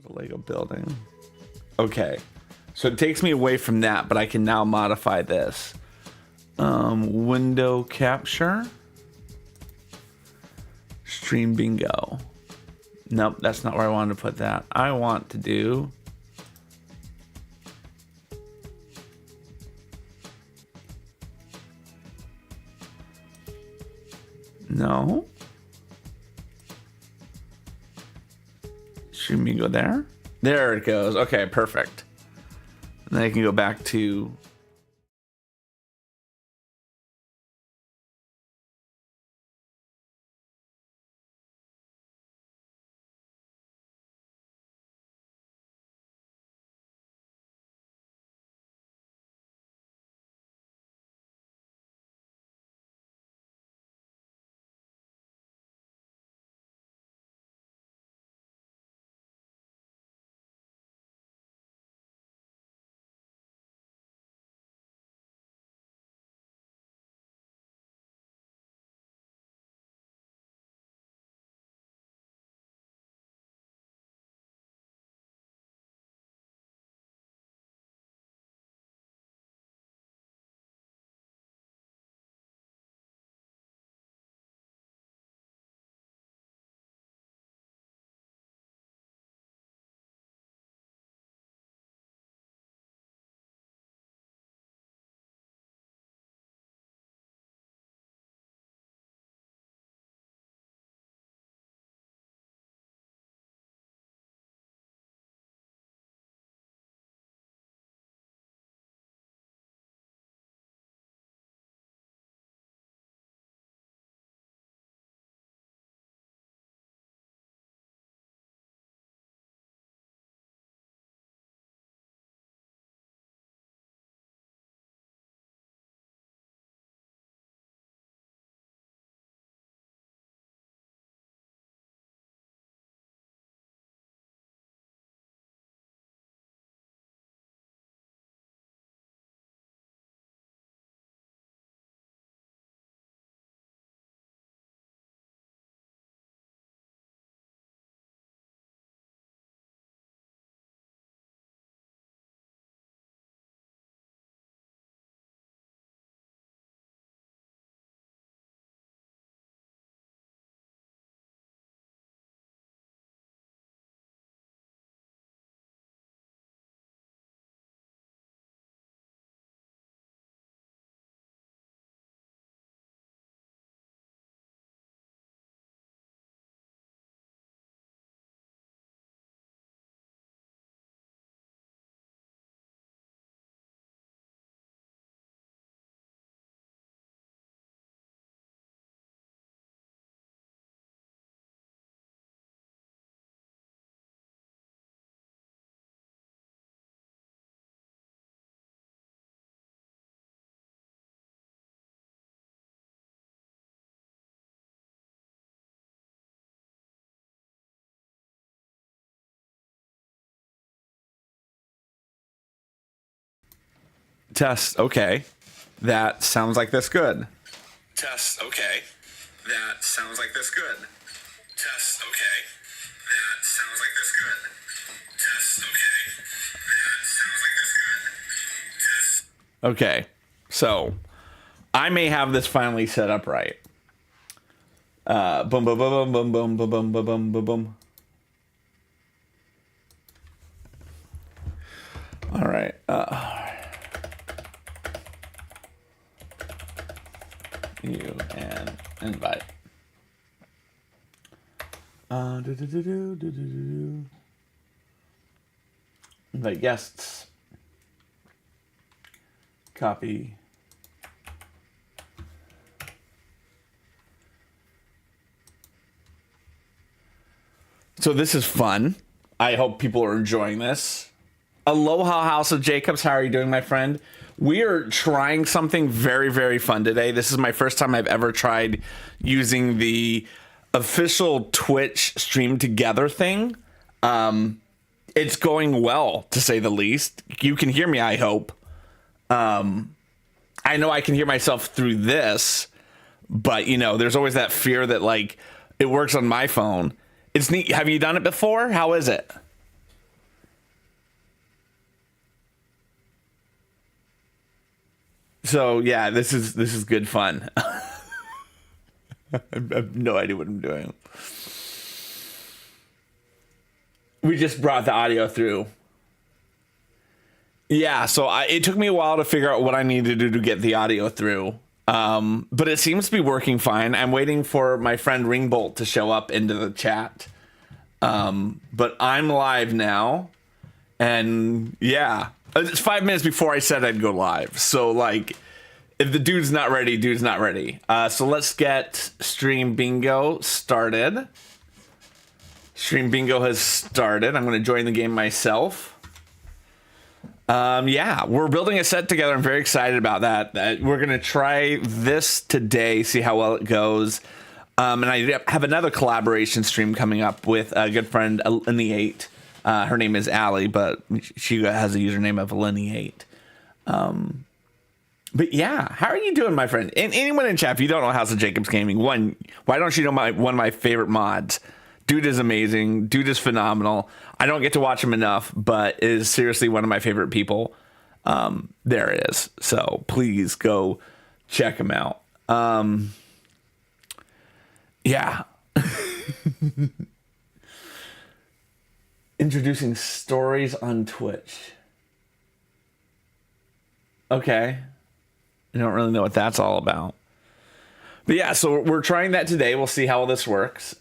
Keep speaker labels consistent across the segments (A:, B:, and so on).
A: the Lego building. Okay, so it takes me away from that, but I can now modify this. Window capture. Stream bingo. Nope, that's not where I wanted to put that. I want to do... No. Stream bingo there. There it goes. Okay, perfect. And then I can go back to... Test. Okay. That sounds like this good. Test. Okay. That sounds like this good. Test. Okay. That sounds like this good. Test. Okay. That sounds like this good. Test. Okay. So I may have this finally set up right. Boom, boom, boom, boom, boom, boom, boom, boom, boom, boom, boom. All right. You and invite. Invite guests. Copy. So this is fun. I hope people are enjoying this. Aloha, House of Jacobs. How are you doing, my friend? We are trying something very, very fun today. This is my first time I've ever tried using the official Twitch stream together thing. It's going well, to say the least. You can hear me, I hope. I know I can hear myself through this, but, you know, there's always that fear that, like, it works on my phone. It's neat. Have you done it before? How is it? So yeah, this is good fun. I have no idea what I'm doing. We just brought the audio through. Yeah, so it took me a while to figure out what I needed to do to get the audio through. But it seems to be working fine. I'm waiting for my friend Ringbolt to show up into the chat. But I'm live now. And yeah, it's 5 minutes before I said I'd go live. So like, if the dude's not ready, dude's not ready. So let's get Stream Bingo started. Stream Bingo has started. I'm going to join the game myself. Yeah, we're building a set together. I'm very excited about that. We're going to try this today, see how well it goes. And I have another collaboration stream coming up with a good friend, Lineate. Her name is Allie, but she has a username of Lineate. But yeah, how are you doing, my friend? And anyone in chat, if you don't know House of Jacobs Gaming, why don't you know one of my favorite mods? Dude is amazing. Dude is phenomenal. I don't get to watch him enough, but is seriously one of my favorite people. There it is. So please go check him out. Yeah. Introducing stories on Twitch. Okay. I don't really know what that's all about. But yeah, so we're trying that today. We'll see how this works.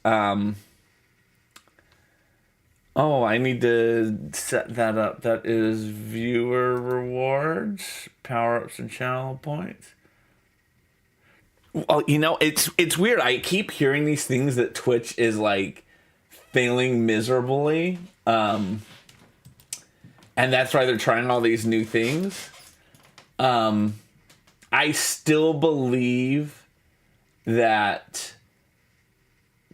A: Oh, I need to set that up. That is viewer rewards, power-ups, and channel points. Well, you know, it's weird. I keep hearing these things that Twitch is like failing miserably. And that's why they're trying all these new things. I still believe that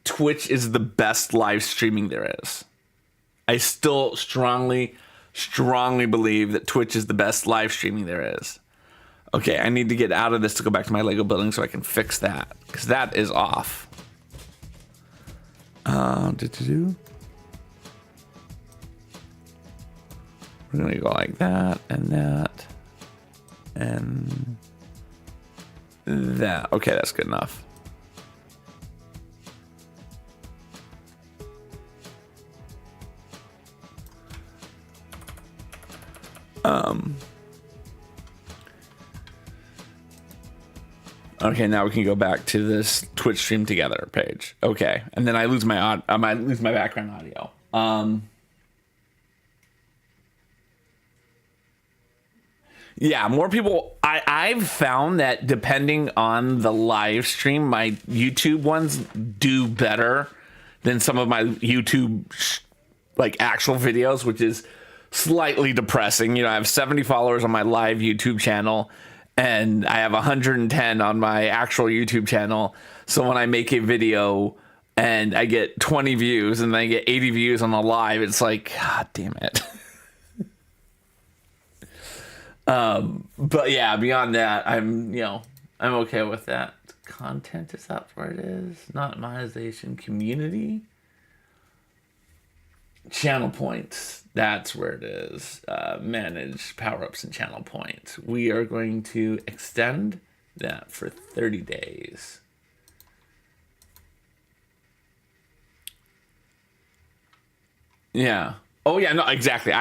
A: Twitch is the best live streaming there is. I still strongly believe that Twitch is the best live streaming there is. Okay, I need to get out of this to go back to my Lego building so I can fix that, because that is off. We're gonna go like that and that and that. Okay, that's good enough. Okay, now we can go back to this Twitch stream together page. Okay, and then I lose my background audio. Yeah, more people. I've found that depending on the live stream, my YouTube ones do better than some of my YouTube like actual videos, which is slightly depressing. You know, I have 70 followers on my live YouTube channel, and I have 110 on my actual YouTube channel. So when I make a video and I get 20 views and then I get 80 views on the live, it's like, God damn it. But yeah, beyond that, I'm okay with that. Content, is that where it is? Not monetization, community. Channel points, that's where it is. Manage power-ups and channel points. We are going to extend that for 30 days. Yeah. Oh yeah, no, exactly.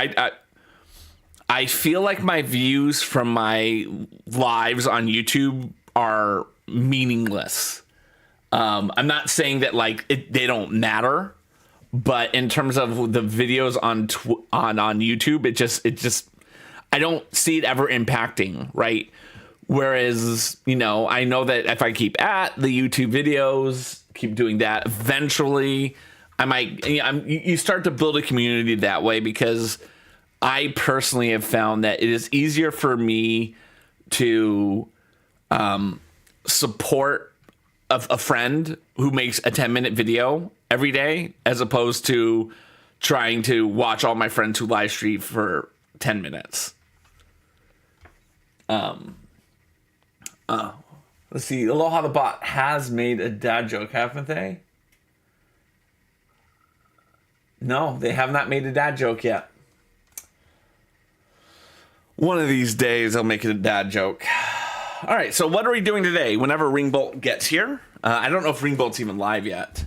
A: I feel like my views from my lives on YouTube are meaningless. I'm not saying that like they don't matter. But in terms of the videos on YouTube, it just I don't see it ever impacting, right? Whereas, you know, I know that if I keep at the YouTube videos, keep doing that, eventually I might. You start to build a community that way, because I personally have found that it is easier for me to support a friend who makes a 10-minute video every day, as opposed to trying to watch all my friends who live stream for 10 minutes. Let's see. Aloha the Bot has made a dad joke, haven't they? No, they have not made a dad joke yet. One of these days, I'll make it a dad joke. All right, so what are we doing today? Whenever Ringbolt gets here, I don't know if Ringbolt's even live yet.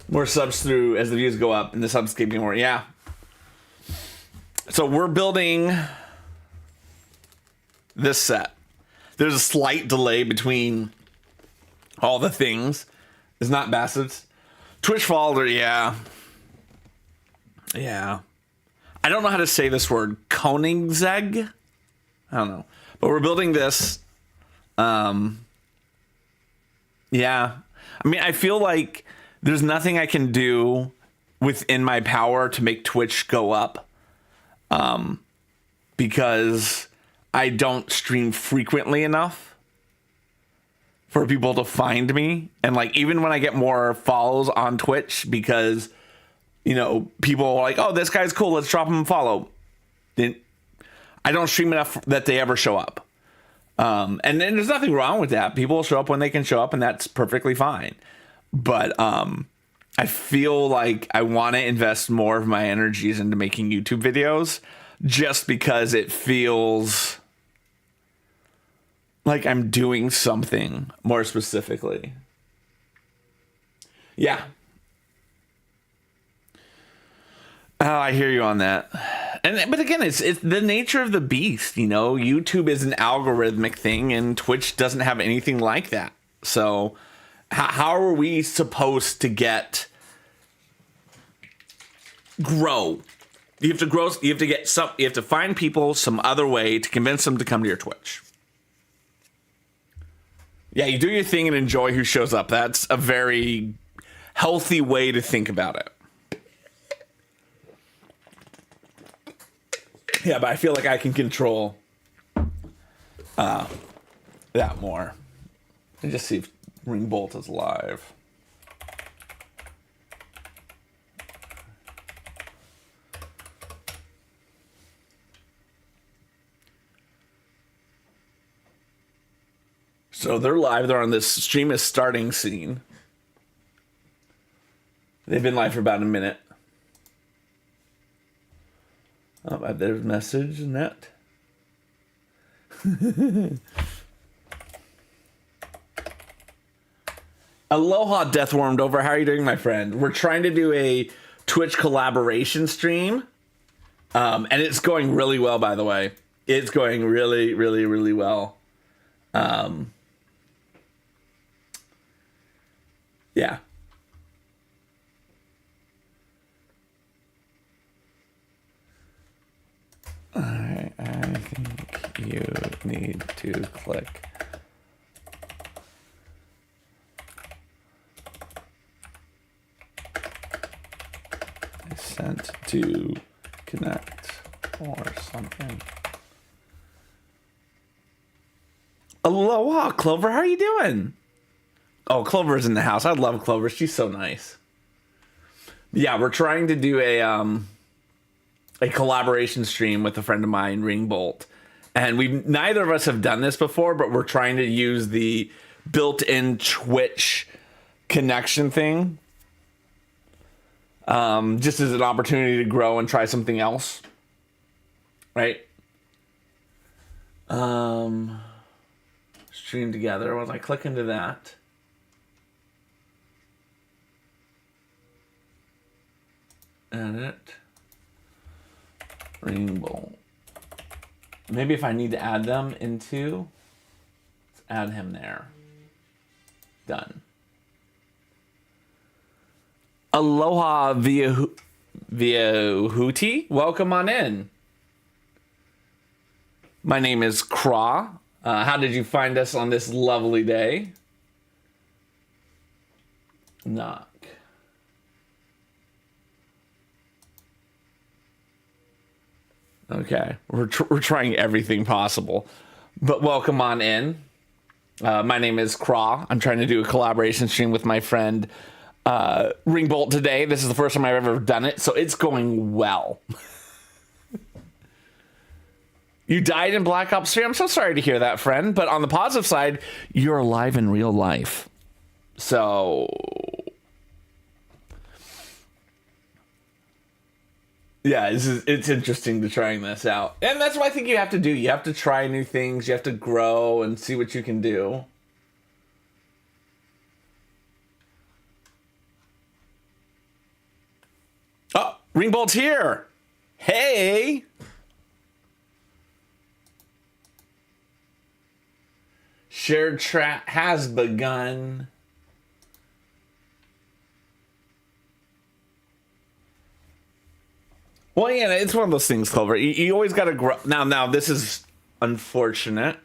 A: More subs through as the views go up and the subs keep getting more. Yeah. So we're building this set. There's a slight delay between all the things. It's not Bassett's. Twitch follower, yeah. Yeah. I don't know how to say this word. Koenigsegg? I don't know. But we're building this. Yeah. I mean, I feel like there's nothing I can do within my power to make Twitch go up. Because I don't stream frequently enough for people to find me. And like, even when I get more follows on Twitch, because, you know, people are like, oh, this guy's cool, let's drop him a follow. Then I don't stream enough that they ever show up. And then there's nothing wrong with that. People show up when they can show up, and that's perfectly fine. But I feel like I want to invest more of my energies into making YouTube videos, just because it feels like I'm doing something more specifically. Yeah. Oh, I hear you on that. But again, it's the nature of the beast, you know. YouTube is an algorithmic thing, and Twitch doesn't have anything like that. So how are we supposed to grow? You have to grow. You have to get some. You have to find people some other way to convince them to come to your Twitch. Yeah, you do your thing and enjoy who shows up. That's a very healthy way to think about it. Yeah, but I feel like I can control that more. And just see if Ringbolt is live. So they're live. They're on this stream is starting scene. They've been live for about a minute. Oh, there's a message in that. Aloha, Deathwormed over. How are you doing, my friend? We're trying to do a Twitch collaboration stream. And it's going really well, by the way. It's going really, really, really well. Yeah. I think you need to click I sent to connect or something. Aloha, Clover. How are you doing? Oh, Clover's in the house. I love Clover. She's so nice. Yeah, we're trying to do a collaboration stream with a friend of mine, Ringbolt. And neither of us have done this before, but we're trying to use the built-in Twitch connection thing. Just as an opportunity to grow and try something else. Right? Stream together. Once I click into that. Edit. Ringbolt. Maybe if I need to add them into, let's add him there. Done. Aloha via Hootie. Welcome on in. My name is Craw. How did you find us on this lovely day? Knock. Okay, we're trying everything possible, but welcome on in. My name is Craw. I'm trying to do a collaboration stream with my friend Ringbolt today. This is the first time I've ever done it, so it's going well. You died in Black Ops 3. I'm so sorry to hear that, friend. But on the positive side, you're alive in real life. So Yeah, it's interesting to trying this out. And that's what I think you have to do. You have to try new things. You have to grow and see what you can do. Oh, Ringbolt's here. Hey. Shared chat has begun. Well, yeah, it's one of those things, Clover. You always got to grow. Now, this is unfortunate.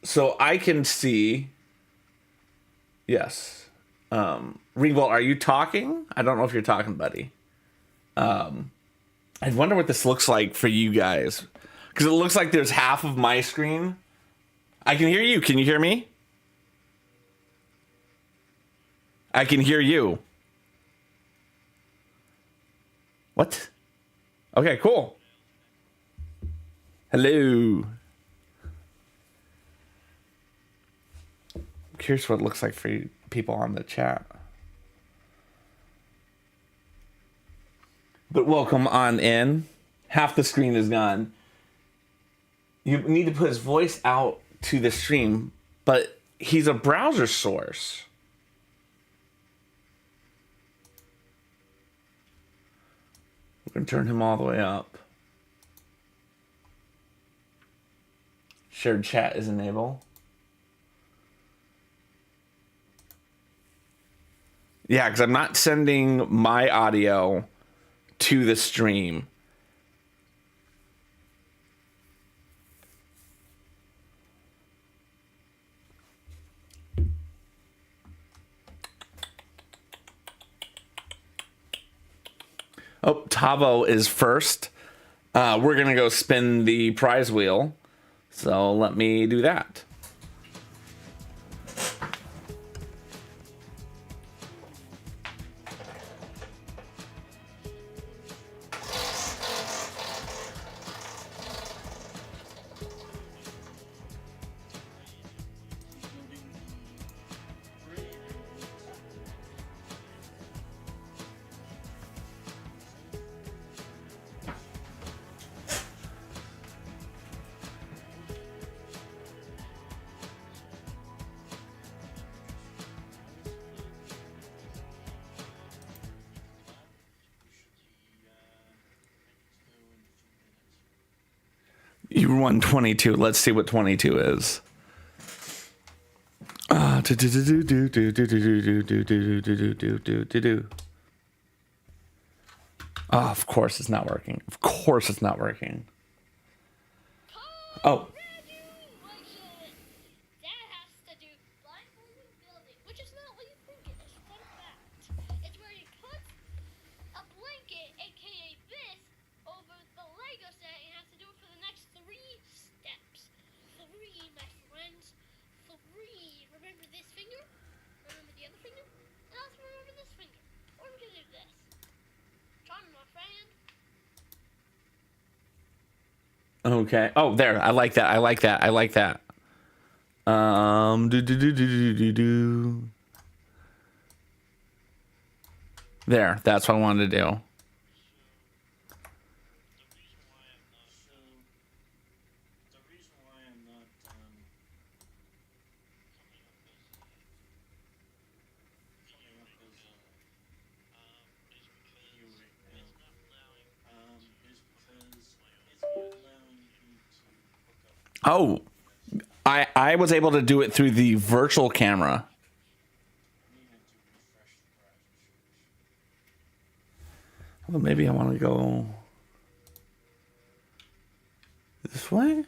A: So I can see. Yes. Ringbolt, are you talking? I don't know if you're talking, buddy. I wonder what this looks like for you guys. Because it looks like there's half of my screen. I can hear you. Can you hear me? I can hear you. What? Okay, cool. Hello. I'm curious what it looks like for you people on the chat. But welcome on in. Half the screen is gone. You need to put his voice out to the stream, but he's a browser source. We're going to turn him all the way up. Shared chat is enabled. Yeah, because I'm not sending my audio to the stream. Oh, Tavo is first. We're going to go spin the prize wheel. So let me do that. You won 22. Let's see what 22 is. Oh, of course it's not working. Of course it's not working. Oh. Okay. Oh, there. I like that. I like that. I like that. There. That's what I wanted to do. Oh, I was able to do it through the virtual camera. Well, maybe I want to go this way.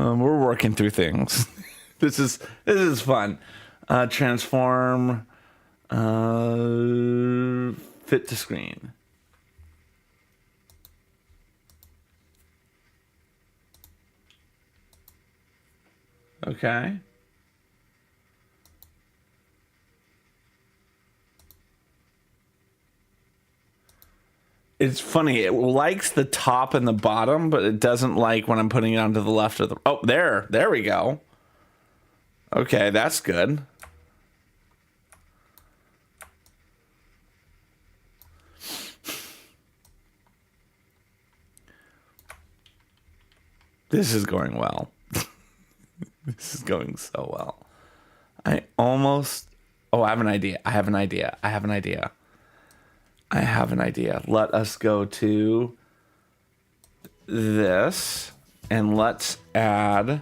A: We're working through things. This is fun. Transform, fit to screen. Okay. It's funny. It likes the top and the bottom, but it doesn't like when I'm putting it onto the left of the... Oh, there we go. Okay, that's good. This is going well. This is going so well. I almost... Oh, I have an idea. I have an idea. Let us go to this and let's add...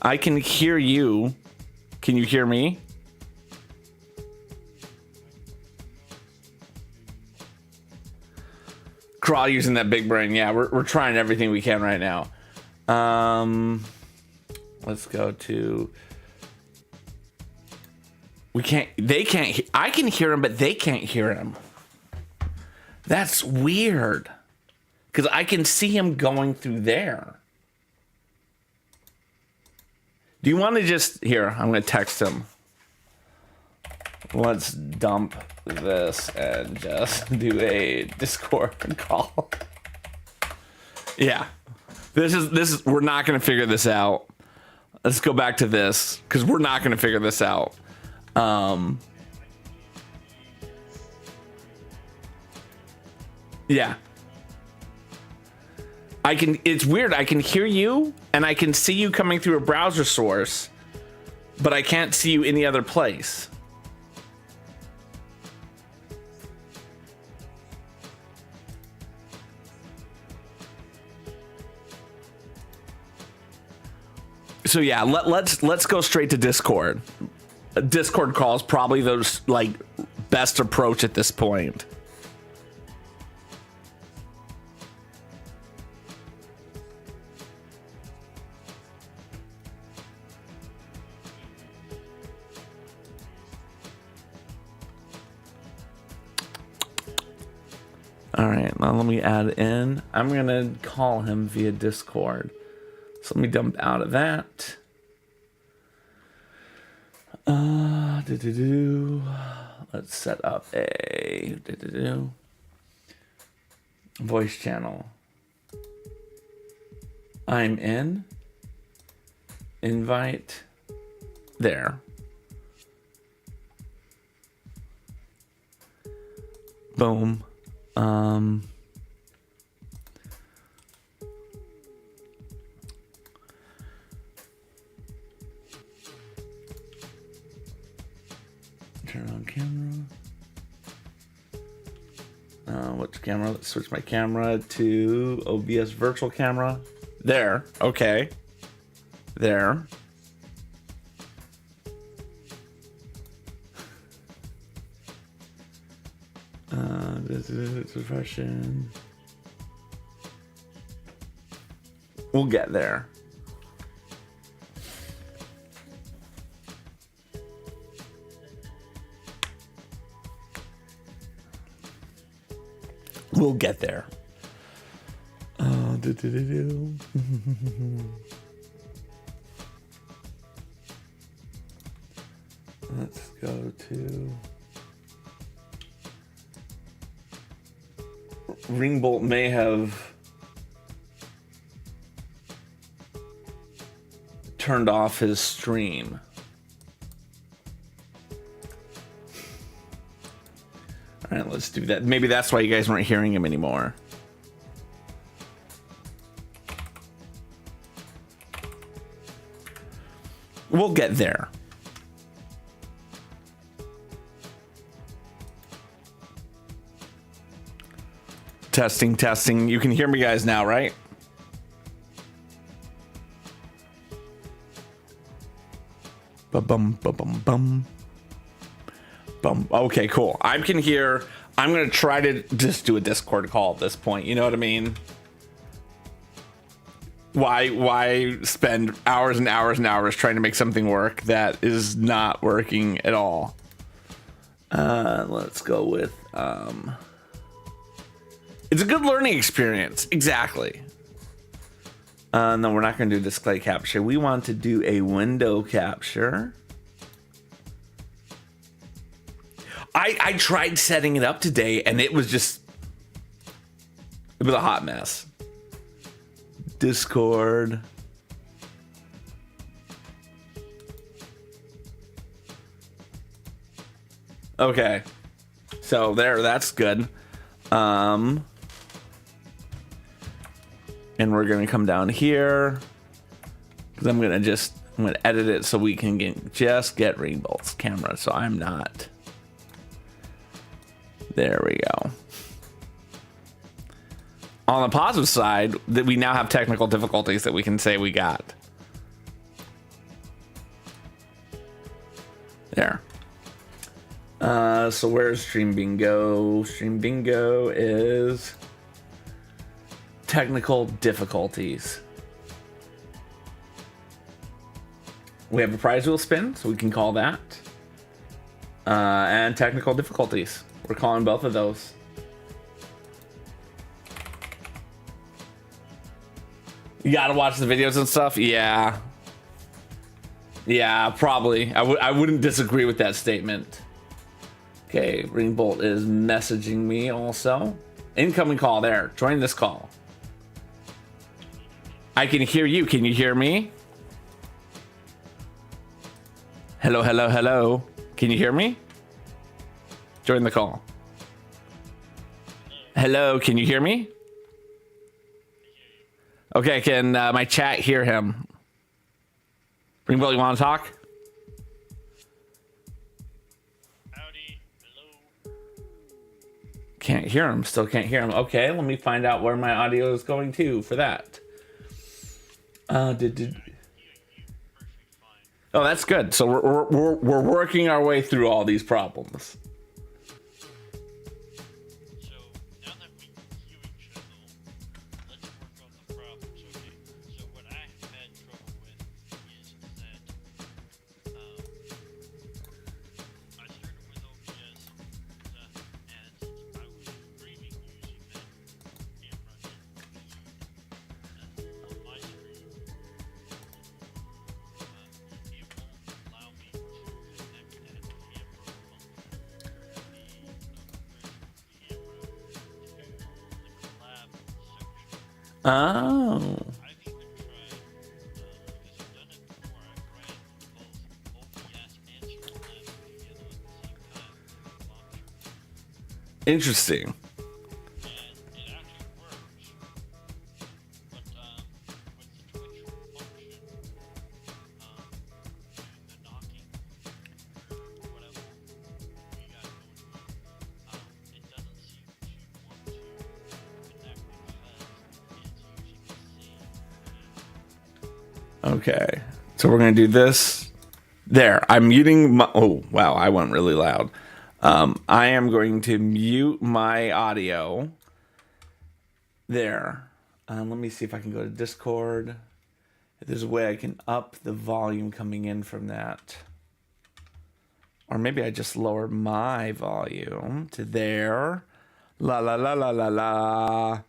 A: I can hear you. Can you hear me? Crawl using that big brain. Yeah, we're trying everything we can right now. Let's go to... We can't... They can't... I can hear him, but they can't hear him. That's weird. Because I can see him going through there. Do you want to just... Here, I'm going to text him. Let's dump this and just do a Discord call. Yeah. This is we're not going to figure this out. Let's go back to this because we're not going to figure this out. Yeah. It's weird. I can hear you and I can see you coming through a browser source, but I can't see you any other place. So yeah, let's go straight to Discord. A Discord call is probably the like best approach at this point. All right, now let me add in. I'm gonna call him via Discord. So let me dump out of that. Let's set up a voice channel. I'm in. Invite. There. Boom. Turn on camera. Which camera? Let's switch my camera to OBS virtual camera. There. Okay. There. This is refreshing. We'll get there. We'll get there. Let's go to Ringbolt may have turned off his stream. All right, let's do that. Maybe that's why you guys weren't hearing him anymore. We'll get there. Testing, testing. You can hear me guys now, right? Ba-bum, ba-bum, bum. Bum. Okay, cool. I can hear. I'm going to try to just do a Discord call at this point. You know what I mean? Why spend hours and hours and hours trying to make something work that is not working at all? Let's go with... It's a good learning experience. Exactly. No, we're not going to do display capture. We want to do a window capture. I tried setting it up today, and it was a hot mess. Discord. Okay. So that's good. And we're gonna come down here. Because I'm gonna edit it so we can get Ringbolt's camera, so I'm not. There we go. On the positive side, that we now have technical difficulties that we can say we got. There. So where's Stream Bingo? Stream Bingo is technical difficulties. We have a prize wheel spin, so we can call that. And technical difficulties. We're calling both of those. You gotta watch the videos and stuff? Yeah. Yeah, probably. I wouldn't disagree with that statement. Okay, Ringbolt is messaging me also. Incoming call there. Join this call. I can hear you. Can you hear me? Hello, hello, hello. Can you hear me? Join the call. Hello, can you hear me? Okay, can my chat hear him? Ringbolt, you want to talk?
B: Howdy, hello.
A: Can't hear him. Still can't hear him. Okay, let me find out where my audio is going to for that. Oh, that's good. So we're working our way through all these problems.
B: So now that we can hear each other, let's work on the problems, okay? So what I have had trouble with is that I started with OBS and I was streaming using that camera and on my screen. It won't allow me to connect that camera function, the camera to the collab section.
A: Oh.
B: I've even tried, because I've done it before, I've ran both OBS and Streamlabs together at the same time with the launcher,
A: Interesting.
B: and it actually works. But with the Twitch function, doing the knocking or whatever we got going on, it doesn't seem to want to connect because it's using the same camera.
A: Okay. So we're going to do this. There. I'm muting my... Oh, wow. I went really loud. I am going to mute my audio. There. Let me see if I can go to Discord. If there's a way I can up the volume coming in from that. Or maybe I just lower my volume to there. La la la la la la.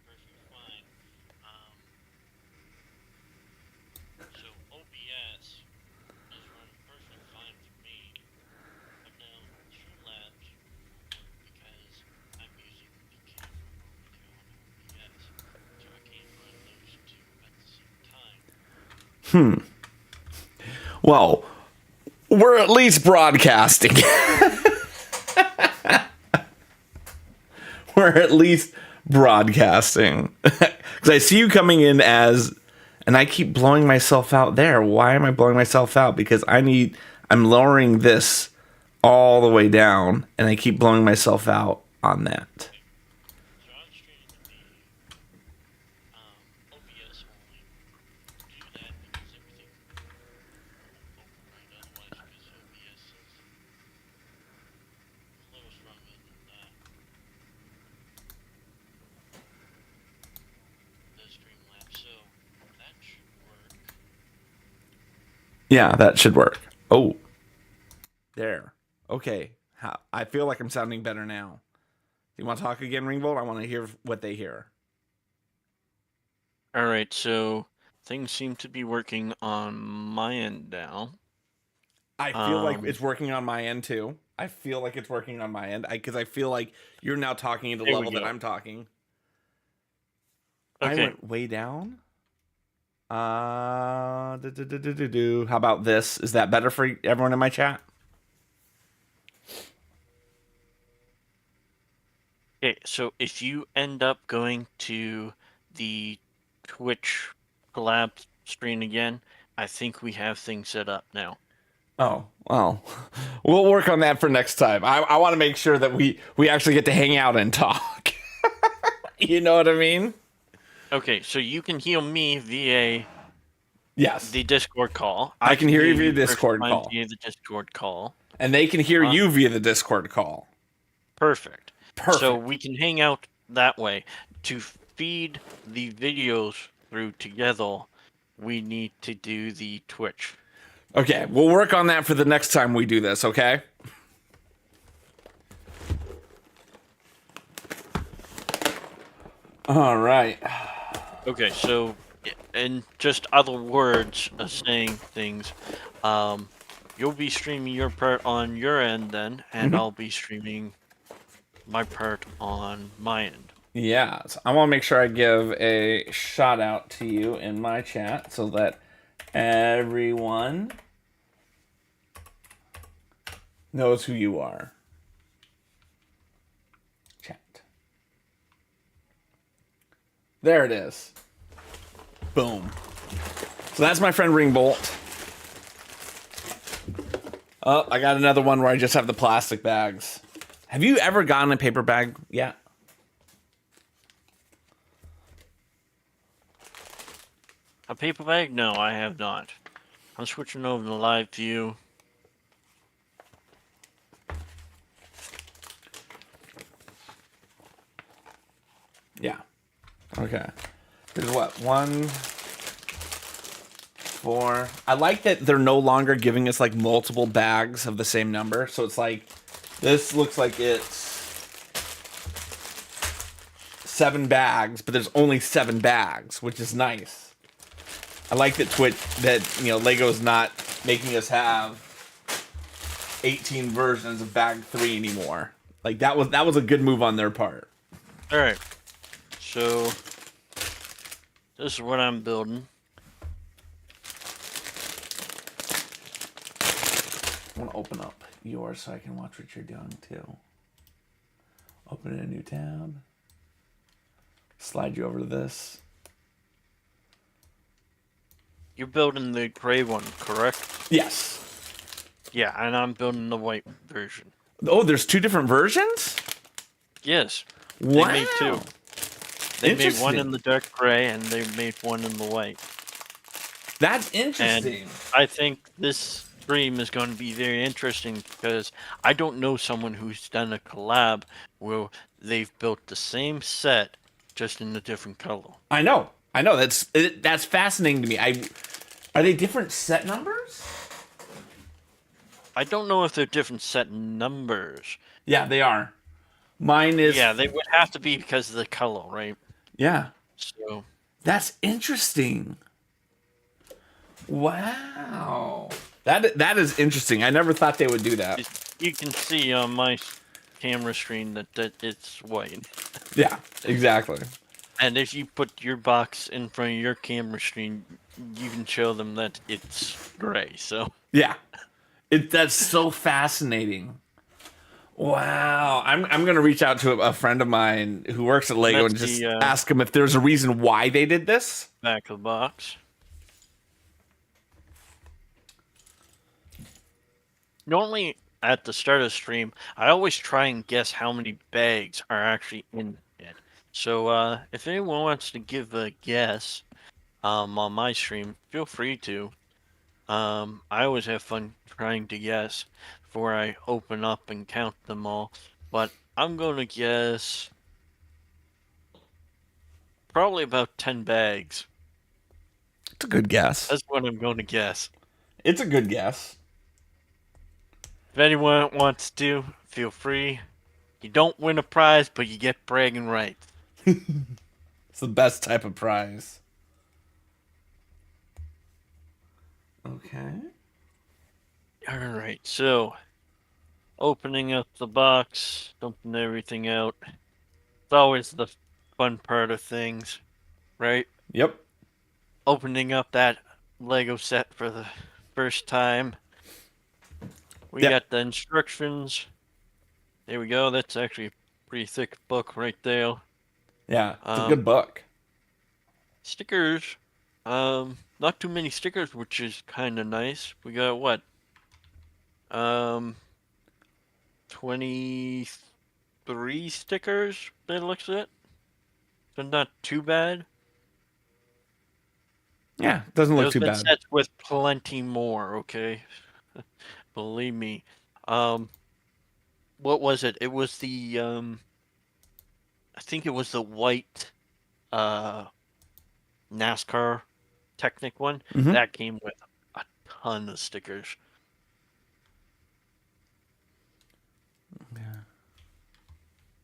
B: Perfectly fine. So OBS is running perfectly fine for me, but now Streamlabs won't work because I'm using the camera over here on OBS, so I can't run those two at the same time.
A: Well, we're at least broadcasting. We're at least broadcasting. Because I see you coming in as, and I keep blowing myself out there. Why am I blowing myself out? Because I'm lowering this all the way down, and I keep blowing myself out on that.
B: So I'm straight into the OBS only. Do that because everything won't override otherwise because OBS is a little stronger than the Streamlabs, so that should work.
A: Yeah, that should work. Oh, there. Okay. I feel like I'm sounding better now. Do you want to talk again, Ringbolt? I want to hear what they hear.
C: All right, so things seem to be working on my end now.
A: I feel like it's working on my end too. I feel like it's working on my end because I feel like you're now talking at the
B: There we
A: level that
B: go.
A: I'm talking.
B: Okay.
A: I went way down. How about this? Is that better for everyone in my chat?
B: Okay, so if you end up going to the Twitch collab screen again, I think we have things set up now.
A: Oh, well, we'll work on that for next time. I want to make sure that we actually get to hang out and talk. You know what I mean?
B: Okay, so you can hear me via
A: Yes.
B: the Discord call.
A: I can hear you via
B: first
A: Discord
B: time
A: call.
B: via the Discord call.
A: And they can hear you via the Discord call.
B: Perfect.
A: Perfect.
B: So we can hang out that way. To feed the videos through together, we need to do the Twitch.
A: Okay, we'll work on that for the next time we do this, okay? All right.
B: Okay, so in just other words of saying things, you'll be streaming your part on your end then, and I'll be streaming my part on my end.
A: Yeah, so I want to make sure I give a shout out to you in my chat so that everyone knows who you are. Chat. There it is. Boom. So that's my friend Ringbolt. Oh, I got another one where I just have the plastic bags. Have you ever gotten a paper bag yet?
B: A paper bag? No, I have not. I'm switching over to live view.
A: Yeah. Okay. There's what? 1, 4. I like that they're no longer giving us like multiple bags of the same number. So it's like, this looks like it's 7 bags, but there's only 7 bags, which is nice. I like that Lego's not making us have 18 versions of bag 3 anymore. Like that was a good move on their part.
B: All right. So this is what I'm building.
A: I want to open up yours so I can watch what you're doing too. Open a new tab. Slide you over to this.
B: You're building the gray one, correct?
A: Yes.
B: Yeah, and I'm building the white version.
A: Oh, there's 2 different versions?
B: Yes.
A: Wow.
B: They made 2. They made one
A: Interesting.
B: in the dark gray, and they made one in the white.
A: That's interesting.
B: And I think this stream is going to be very interesting because I don't know someone who's done a collab where they've built the same set just in a different color.
A: I know. That's fascinating to me. Are they different set numbers?
B: I don't know if they're different set numbers.
A: Yeah, they are. Mine is.
B: Yeah, they would have to be because of the color, right?
A: Yeah.
B: So
A: That's interesting. Wow. That is interesting. I never thought they would do that.
B: you can see on my camera screen that it's white.
A: Yeah, exactly.
B: And if you put your box in front of your camera screen, you can show them that it's gray. So
A: Yeah. That's so fascinating. Wow. I'm gonna reach out to a friend of mine who works at Lego and just ask him if there's a reason why they did this.
B: Back of the box. Normally at the start of the stream, I always try and guess how many bags are actually in it. So if anyone wants to give a guess on my stream, feel free to. I always have fun trying to guess before I open up and count them all. But I'm going to guess probably about 10 bags.
A: It's a good guess.
B: That's what I'm going to guess.
A: It's a good guess.
B: If anyone wants to, feel free. You don't win a prize, but you get bragging rights.
A: It's the best type of prize. Okay.
B: All right, so opening up the box, dumping everything out. It's always the fun part of things, right?
A: Yep.
B: Opening up that Lego set for the first time. We
A: Yep.
B: got the instructions. There we go. That's actually a pretty thick book right there.
A: Yeah. It's a
B: Um,
A: good book.
B: Stickers. Not too many stickers, which is kind of nice. We got what? Um, 23 stickers that it looks at. So not too bad.
A: Yeah. Doesn't look
B: There's
A: too
B: been
A: bad.
B: sets with plenty more, okay? Believe me. Um, what was it? It was the I think it was the white uh NASCAR Technic one.
A: Mm-hmm.
B: That came with a ton of stickers.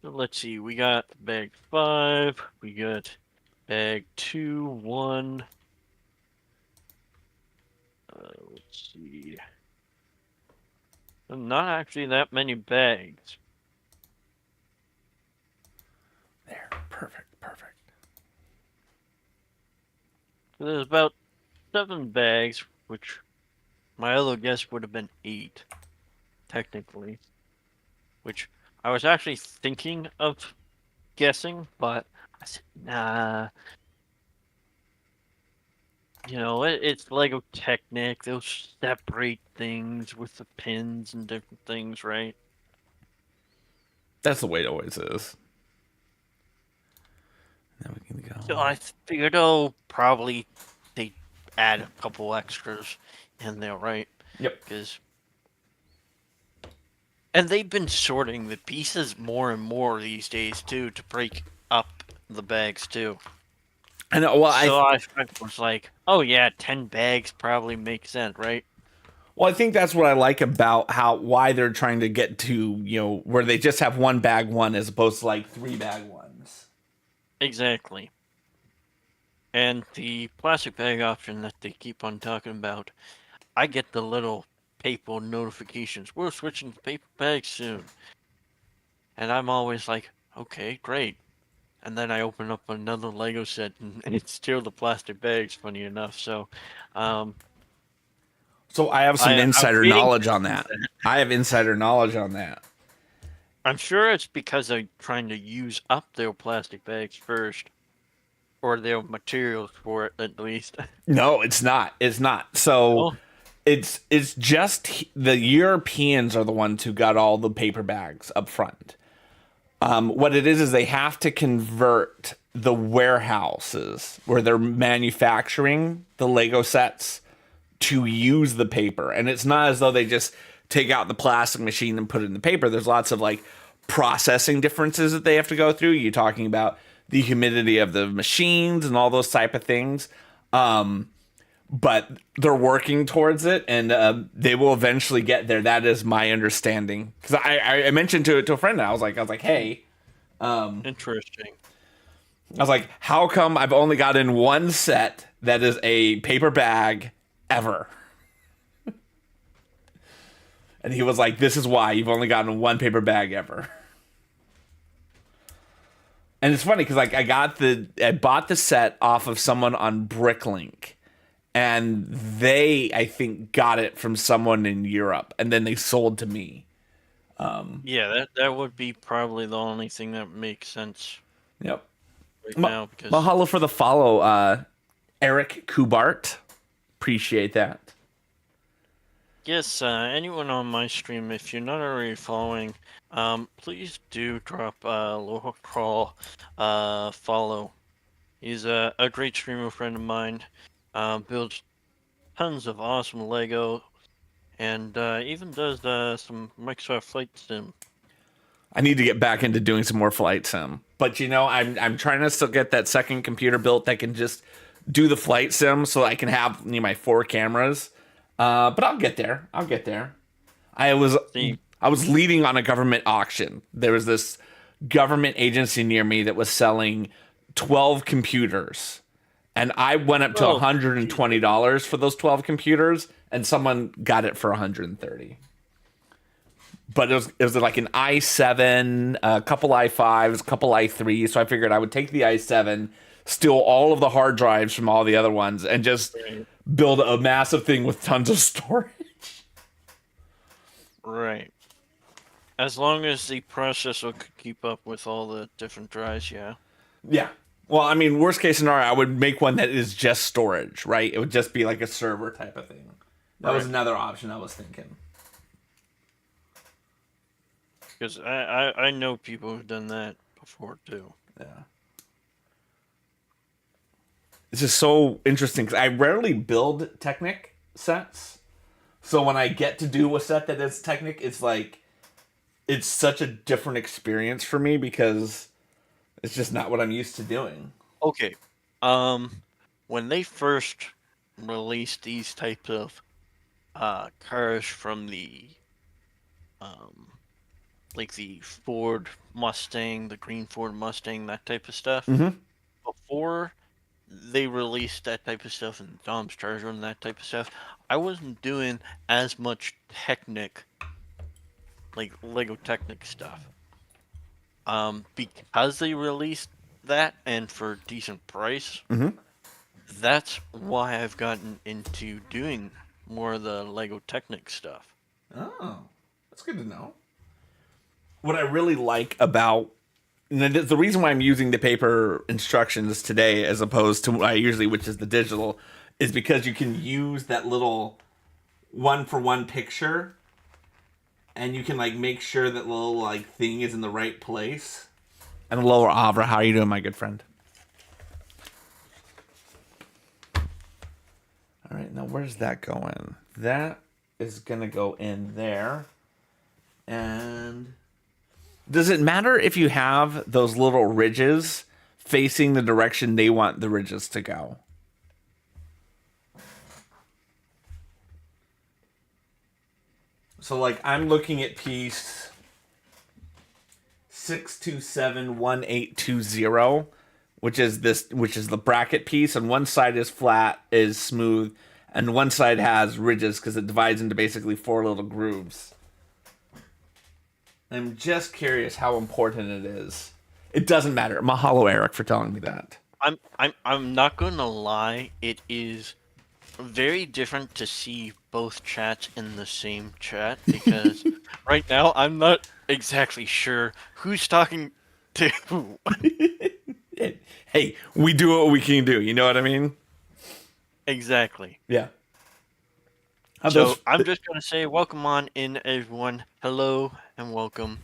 B: So let's see, we got bag 5, we got bag 2, 1. Let's see. Not actually that many bags.
A: There. Perfect. Perfect.
B: So there's about 7 bags, which my other guess would have been 8, technically. Which I was actually thinking of guessing, but I said, nah. You know, it's Lego Technic. They'll separate things with the pins and different things, right?
A: That's the way it always is. Now we can go.
B: So I figured, oh, probably they add a couple extras in there, right?
A: Yep.
B: Because and they've been sorting the pieces more and more these days too to break up the bags too.
A: I know. Well,
B: So I was like, oh yeah, 10 bags probably makes sense, right?
A: I think that's what I like about why they're trying to get to, where they just have one bag one as opposed to like 3 bag ones.
B: Exactly. And the plastic bag option that they keep on talking about, I get the little paper notifications. We're switching to paper bags soon. And I'm always like, okay, great. And then I open up another Lego set and it's still the plastic bags, funny enough. So, um,
A: So I have some
B: I'm
A: insider
B: waiting
A: knowledge
B: to
A: on
B: see
A: that.
B: that.
A: I have insider knowledge on that.
B: I'm sure it's because they're trying to use up their plastic bags first, or their materials for it at least.
A: No, it's not. It's not. So
B: Oh,
A: it's just the Europeans are the ones who got all the paper bags up front. What it is they have to convert the warehouses where they're manufacturing the Lego sets to use the paper. And it's not as though they just take out the plastic machine and put it in the paper. There's lots of like processing differences that they have to go through. You're talking about the humidity of the machines and all those type of things. But they're working towards it, and they will eventually get there. That is my understanding. Because I mentioned to a friend, and I was like, hey,
B: interesting.
A: I was like, how come I've only gotten one set that is a paper bag ever? And he was like, this is why you've only gotten one paper bag ever. And it's funny because like I bought the set off of someone on Bricklink, and they I think got it from someone in Europe, and then they sold to me.
B: Yeah, that would be probably the only thing that makes sense
A: Yep.
B: right now because
A: Mahalo for the follow, Eric Kubart. Appreciate that.
B: yes, anyone on my stream, if you're not already following, please do drop Lower Crawl follow. He's a great streamer friend of mine. Builds tons of awesome Lego and even does some Microsoft Flight Sim.
A: I need to get back into doing some more flight sim, but I'm trying to still get that second computer built that can just do the flight sim, so I can have my 4 cameras. But I'll get there. I'll get there. I was
B: See,
A: I was leading on a government auction. There was this government agency near me that was selling 12 computers, And I went up to $120 for those 12 computers, and someone got it for $130. But it was like an i7, a couple i5s, a couple i3s. So I figured I would take the i7, steal all of the hard drives from all the other ones, and just build a massive thing with tons of storage.
B: Right. As long as the processor could keep up with all the different drives, yeah.
A: Yeah. Well, I mean, worst case scenario, I would make one that is just storage, right? It would just be like a server type of thing. That was another option I was thinking.
B: Because I know people who've done that before, too.
A: Yeah. It's just so interesting because I rarely build Technic sets. So when I get to do a set that is Technic, it's like, it's such a different experience for me because it's just not what I'm used to doing.
B: Okay. When they first released these types of cars from the like the Ford Mustang, the green Ford Mustang, that type of stuff. Before they released that type of stuff and Dom's Charger and that type of stuff, I wasn't doing as much Technic, like LEGO Technic stuff. Because they released that and for a decent price, that's why I've gotten into doing more of the LEGO Technic stuff.
A: Oh, that's good to know. What I really like about the reason why I'm using the paper instructions today as opposed to what I usually, which is the digital, is because you can use that little one-for-one picture, and you can like make sure that little like thing is in the right place. And hello, Avra, how are you doing, my good friend? All right, now where's that going? That is gonna go in there, and. Does it matter if you have those little ridges facing the direction they want the ridges to go? So, like, I'm looking at piece 6271820, which is the bracket piece, and one side is flat, is smooth, and one side has ridges because it divides into basically 4 little grooves. I'm just curious how important it is. It doesn't matter. Mahalo, Eric, for telling me that.
B: I'm not gonna lie. It is very different to see both chats in the same chat because right now I'm not exactly sure who's talking to who.
A: Hey, we do what we can do. You know what I mean?
B: Exactly.
A: Yeah.
B: So I'm just going to say welcome on in, everyone. Hello and welcome.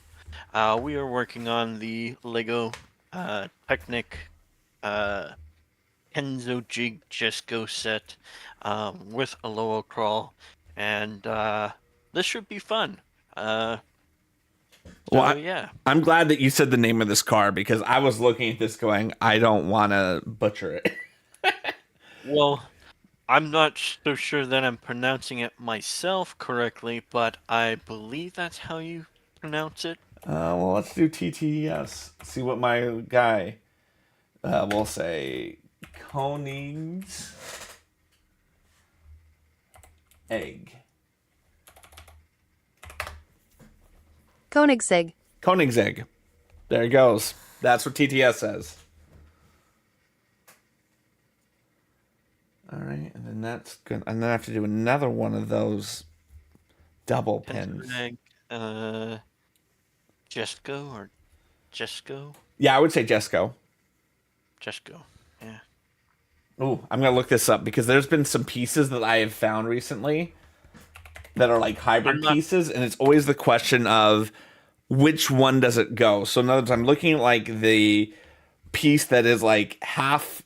B: We are working on the LEGO Technic Koenigsegg Jesko set with a lower crawl, and this should be fun. Yeah.
A: I'm glad that you said the name of this car because I was looking at this going, I don't want to butcher it.
B: Well, I'm not so sure that I'm pronouncing it myself correctly, but I believe that's how you pronounce it.
A: Well, let's do TTS. See what my guy will say. Koenigsegg.
C: Koenigsegg.
A: Koenigsegg. There he goes. That's what TTS says. All right, and then that's good. And then I have to do another one of those double pins.
B: Jesko or Jesko?
A: Yeah, I would say Jesko.
B: Jesko, yeah.
A: Ooh, I'm going to look this up because there's been some pieces that I have found recently that are like hybrid pieces, and it's always the question of which one does it go. So in other words, I'm looking at like the piece that is like half,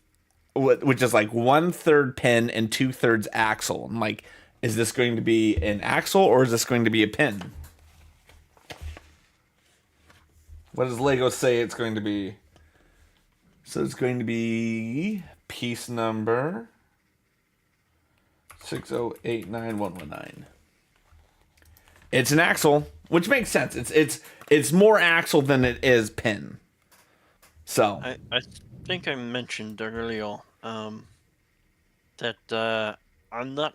A: which is like 1/3 pin and 2/3 axle. I'm like, is this going to be an axle or is this going to be a pin? What does Lego say it's going to be? So it's going to be piece number 6089119. It's an axle, which makes sense. It's more axle than it is pin. So
B: I think I mentioned earlier that I'm not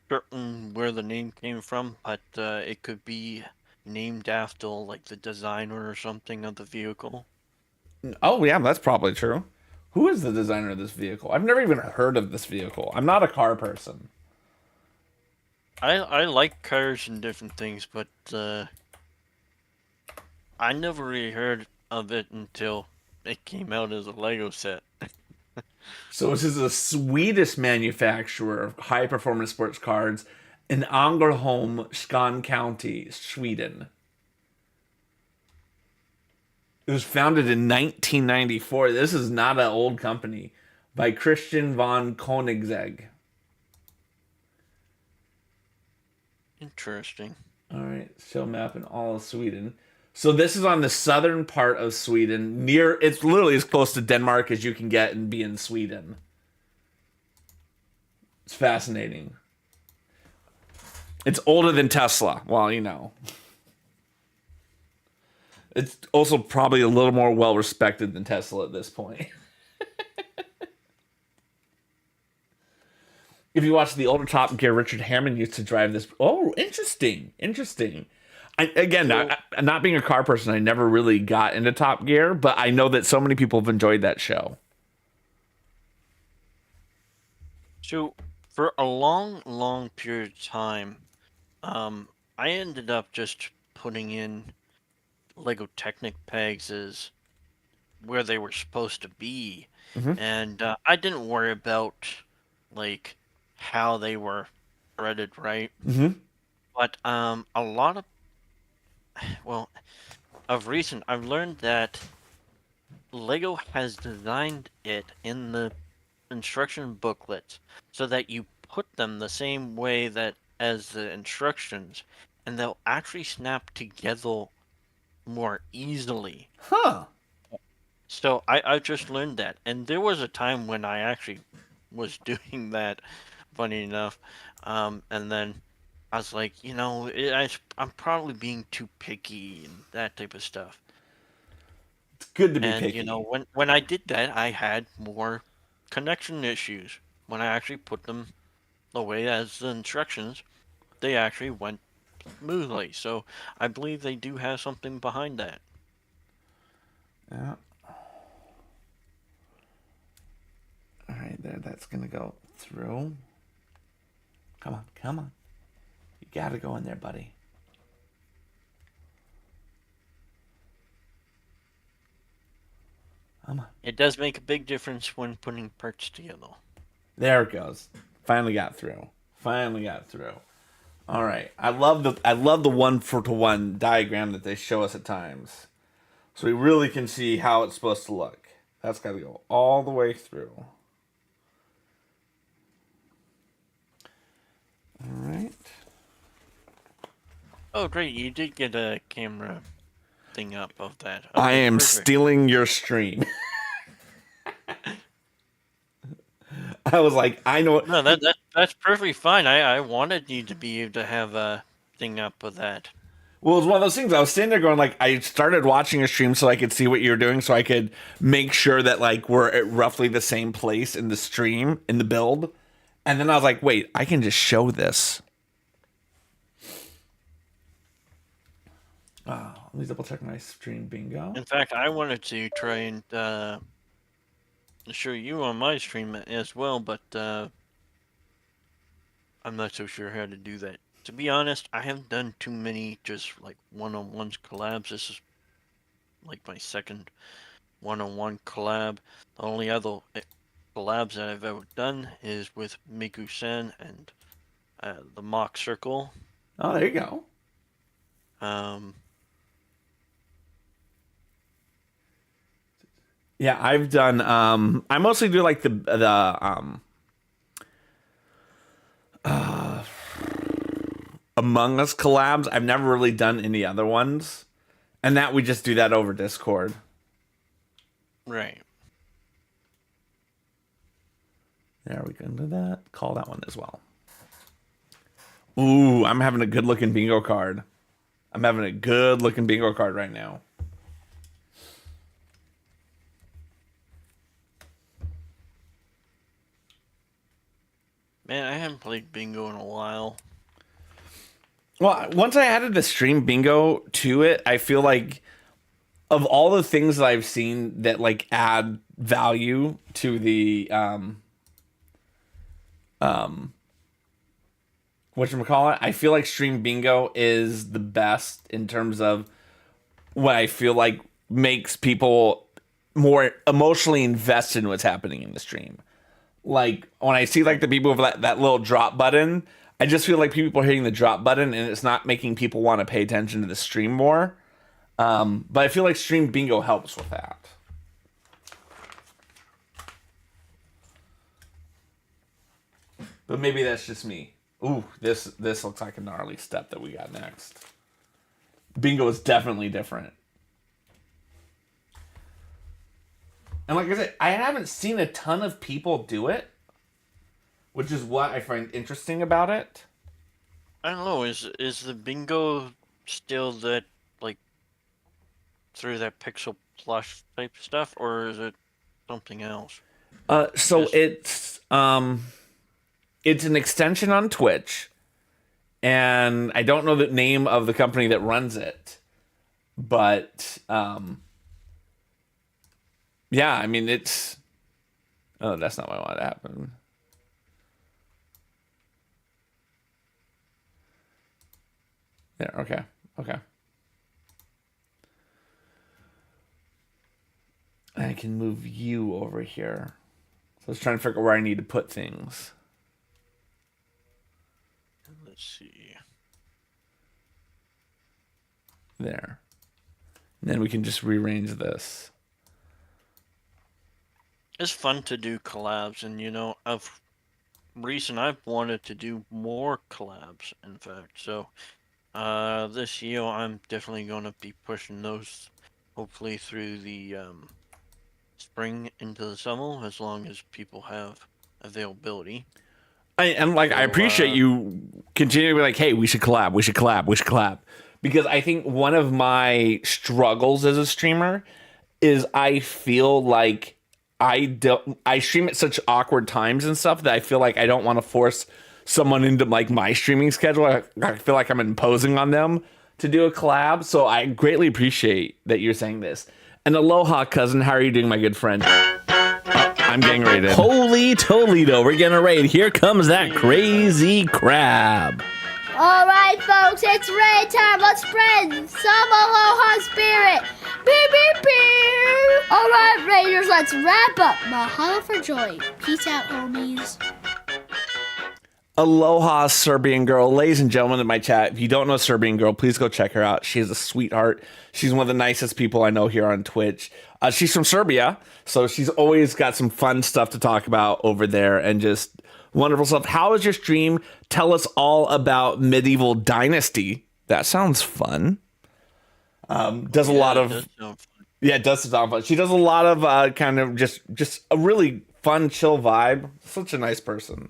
B: certain where the name came from, but it could be named after like the designer or something of the vehicle.
A: Oh yeah, that's probably true. Who is the designer of this vehicle? I've never even heard of this vehicle. I'm not a car person.
B: I like cars and different things, but I never really heard of it until it came out as a Lego set.
A: So this is a Swedish manufacturer of high performance sports cars in Angerholm, Skåne County, Sweden. It was founded in 1994. This is not an old company. By Christian von Koenigsegg.
B: Interesting.
A: All right, show map in all of Sweden. So this is on the southern part of Sweden, near. It's literally as close to Denmark as you can get and be in Sweden. It's fascinating. It's older than Tesla. Well, you know. It's also probably a little more well respected than Tesla at this point. If you watch the older Top Gear, Richard Hammond used to drive this. Oh, interesting. Interesting. Not being a car person, I never really got into Top Gear, but I know that so many people have enjoyed that show.
B: So for a long, long period of time, I ended up just putting in Lego Technic pegs as where they were supposed to be,
A: Mm-hmm.
B: and I didn't worry about like how they were threaded, right?
A: Mm-hmm.
B: But a lot of well, of recent, I've learned that Lego has designed it in the instruction booklets so that you put them the same way that as the instructions, and they'll actually snap together more easily.
A: Huh.
B: So I've just learned that, and there was a time when I actually was doing that, funny enough, and then I was like, I'm probably being too picky and that type of stuff.
A: It's good to be
B: And
A: picky.
B: when I did that, I had more connection issues. When I actually put them away as the instructions, they actually went smoothly. So I believe they do have something behind that.
A: Yeah. All right, there. That's gonna go through. Come on, come on. You gotta go in there, buddy. Come on.
B: It does make a big difference when putting parts together.
A: There it goes. Finally got through. Finally got through. All right. I love the one for to one diagram that they show us at times, so we really can see how it's supposed to look. That's got to go all the way through. All right.
B: Oh, great! You did get a camera thing up of that.
A: I
B: Okay,
A: am
B: perfect.
A: stealing your stream. I was like, I know.
B: No, that's perfectly fine. I wanted you to be able to have a thing up with that.
A: Well, it's one of those things. I was sitting there going, like, I started watching a stream so I could see what you were doing, so I could make sure that, like, we're at roughly the same place in the stream, in the build. And then I was like, wait, I can just show this. Let me double check my stream bingo.
B: In fact, I wanted to try and show you on my stream as well, but I'm not so sure how to do that. To be honest, I haven't done too many just like one-on-ones collabs. This is like my second one-on-one collab. The only other collabs that I've ever done is with Miku-san and the Mock Circle.
A: Oh, there you go. Yeah, I've done. I mostly do like the Among Us collabs. I've never really done any other ones, and that we just do that over Discord.
B: Right.
A: There we go. Do that. Call that one as well. Ooh, I'm having a good looking bingo card. I'm having a good looking bingo card right now.
B: Man, I haven't played bingo in a while.
A: Well, once I added the stream bingo to it, I feel like of all the things that I've seen that like add value to the whatchamacallit, I feel like stream bingo is the best in terms of what I feel like makes people more emotionally invested in what's happening in the stream. Like when I see like the people with that little drop button, I just feel like people are hitting the drop button and it's not making people want to pay attention to the stream more. But I feel like stream bingo helps with that. But maybe that's just me. Ooh, this looks like a gnarly step that we got next. Bingo is definitely different. And like I said, I haven't seen a ton of people do it, which is what I find interesting about it.
B: I don't know. Is the bingo still that like through that pixel plush type stuff, or is it something else?
A: So it's an extension on Twitch, and I don't know the name of the company that runs it, but yeah, I mean it's. Oh, that's not what I want to happen. There, okay. I can move you over here. So I was trying to figure out where I need to put things.
B: Let's see.
A: There. And then we can just rearrange this.
B: It's fun to do collabs, and I've wanted to do more collabs, in fact. So, this year I'm definitely going to be pushing those, hopefully through the spring into the summer, as long as people have availability.
A: I appreciate you continuing to be like, hey, we should collab. Because I think one of my struggles as a streamer is I feel like I stream at such awkward times and stuff that I feel like I don't want to force someone into like my streaming schedule. I feel like I'm imposing on them to do a collab. So I greatly appreciate that you're saying this. And aloha, cousin. How are you doing, my good friend? I'm getting raided.
D: Holy Toledo, we're getting raid. Here comes that crazy crab.
E: All right, folks, it's raid time. Let's spread some aloha spirit. Beep, beep, beep. All right, raiders, let's wrap up. Mahalo for joy. Peace out, homies.
A: Aloha, Serbian girl. Ladies and gentlemen in my chat, if you don't know Serbian girl, please go check her out. She is a sweetheart. She's one of the nicest people I know here on Twitch. She's from Serbia, so she's always got some fun stuff to talk about over there and just wonderful stuff. How is your stream? Tell us all about Medieval Dynasty. That sounds fun. Does a lot of... Yeah, it does sound fun. She does a lot of kind of just a really fun, chill vibe. Such a nice person.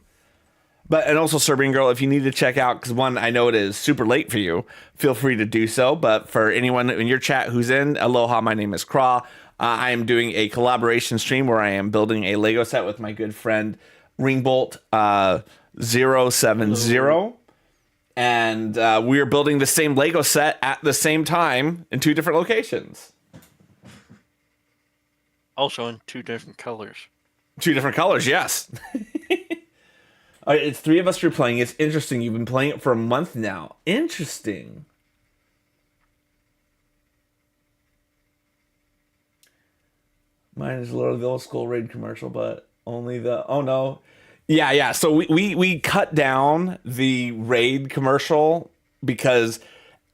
A: And also, Serbian girl, if you need to check out, because one, I know it is super late for you, feel free to do so. But for anyone in your chat who's in, aloha, my name is Kra. I am doing a collaboration stream where I am building a Lego set with my good friend Ringbolt070. And we are building the same Lego set at the same time in 2 different locations.
B: Also in 2 different colors.
A: 2 different colors, yes. It's 3 of us who are playing. It's interesting. You've been playing it for a month now. Interesting. Mine is a little of the old school raid commercial, but only the... Oh, no. Yeah. So we cut down the raid commercial because,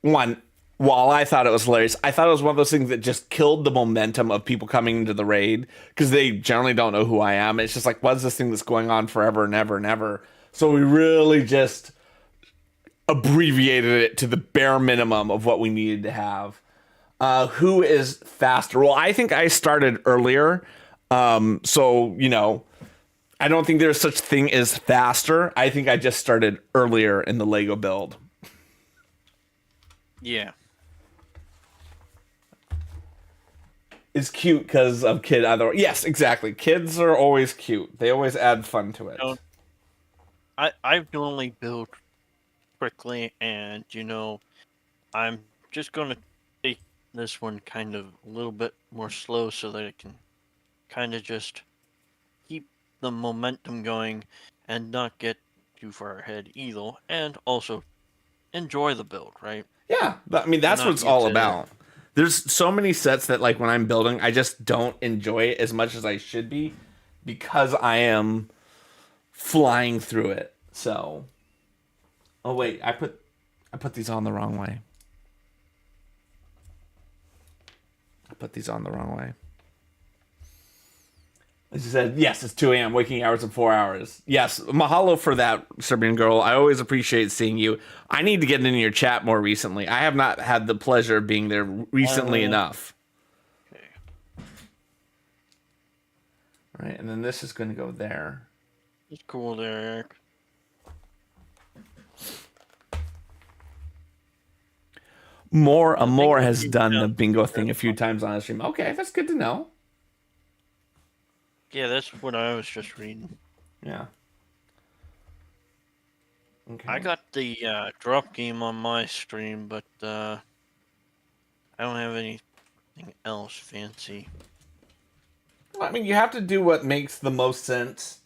A: one, while I thought it was hilarious, I thought it was one of those things that just killed the momentum of people coming into the raid because they generally don't know who I am. It's just like, what's this thing that's going on forever and ever and ever? So we really just abbreviated it to the bare minimum of what we needed to have. Who is faster? Well, I think I started earlier. So, I don't think there's such thing as faster. I think I just started earlier in the Lego build.
B: Yeah.
A: It's cute because of kid either. Yes, exactly. Kids are always cute. They always add fun to it.
B: I normally build quickly, and I'm just gonna take this one kind of a little bit more slow so that it can kind of just keep the momentum going and not get too far ahead either, and also enjoy the build, right?
A: Yeah, I mean
B: And
A: that's what
B: not
A: it's
B: get
A: all
B: to
A: about. There's so many sets that like when I'm building, I just don't enjoy it as much as I should be because I am flying through it. So, oh wait, I put these on the wrong way. I put these on the wrong way. As you said, yes, it's 2 a.m. Waking hours of 4 hours. Yes, mahalo for that, Serbian girl. I always appreciate seeing you. I need to get into your chat more recently. I have not had the pleasure of being there recently enough.
B: okay.
A: All right, and then this is going to go there.
B: It's cool there, Eric.
A: Amore has
B: it's
A: done the
B: done.
A: bingo thing a few times on the stream. Okay, that's good to know.
B: Yeah, that's what I was just reading.
A: Yeah. Okay.
B: I got the drop game on my stream, but I don't have anything else fancy.
A: Well, I mean, you have to do what makes the most sense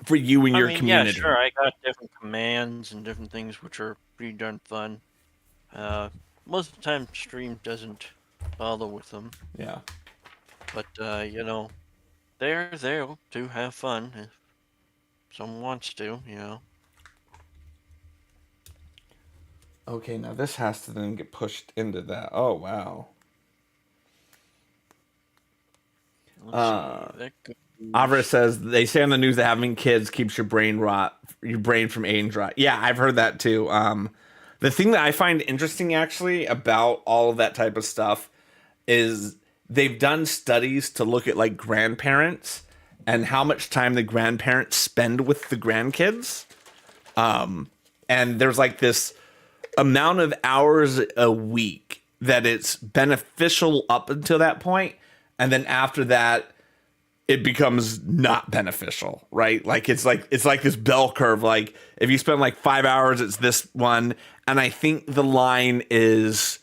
A: for you and your community.
B: Yeah, sure. I got different commands and different things, which are pretty darn fun. Most of the time, stream doesn't bother with them,
A: Yeah.
B: but they're there to have fun if someone wants to.
A: Okay, now this has to then get pushed into that. Oh, wow.
B: Let's see. That goes...
A: Avra says they say on the news that having kids keeps your brain from age rot. Yeah, I've heard that too. The thing that I find interesting actually about all of that type of stuff is they've done studies to look at like grandparents and how much time the grandparents spend with the grandkids. And there's like this amount of hours a week that it's beneficial up until that point, and then after that it becomes not beneficial, right? Like it's like this bell curve. Like if you spend like 5 hours, it's this one. And I think the line is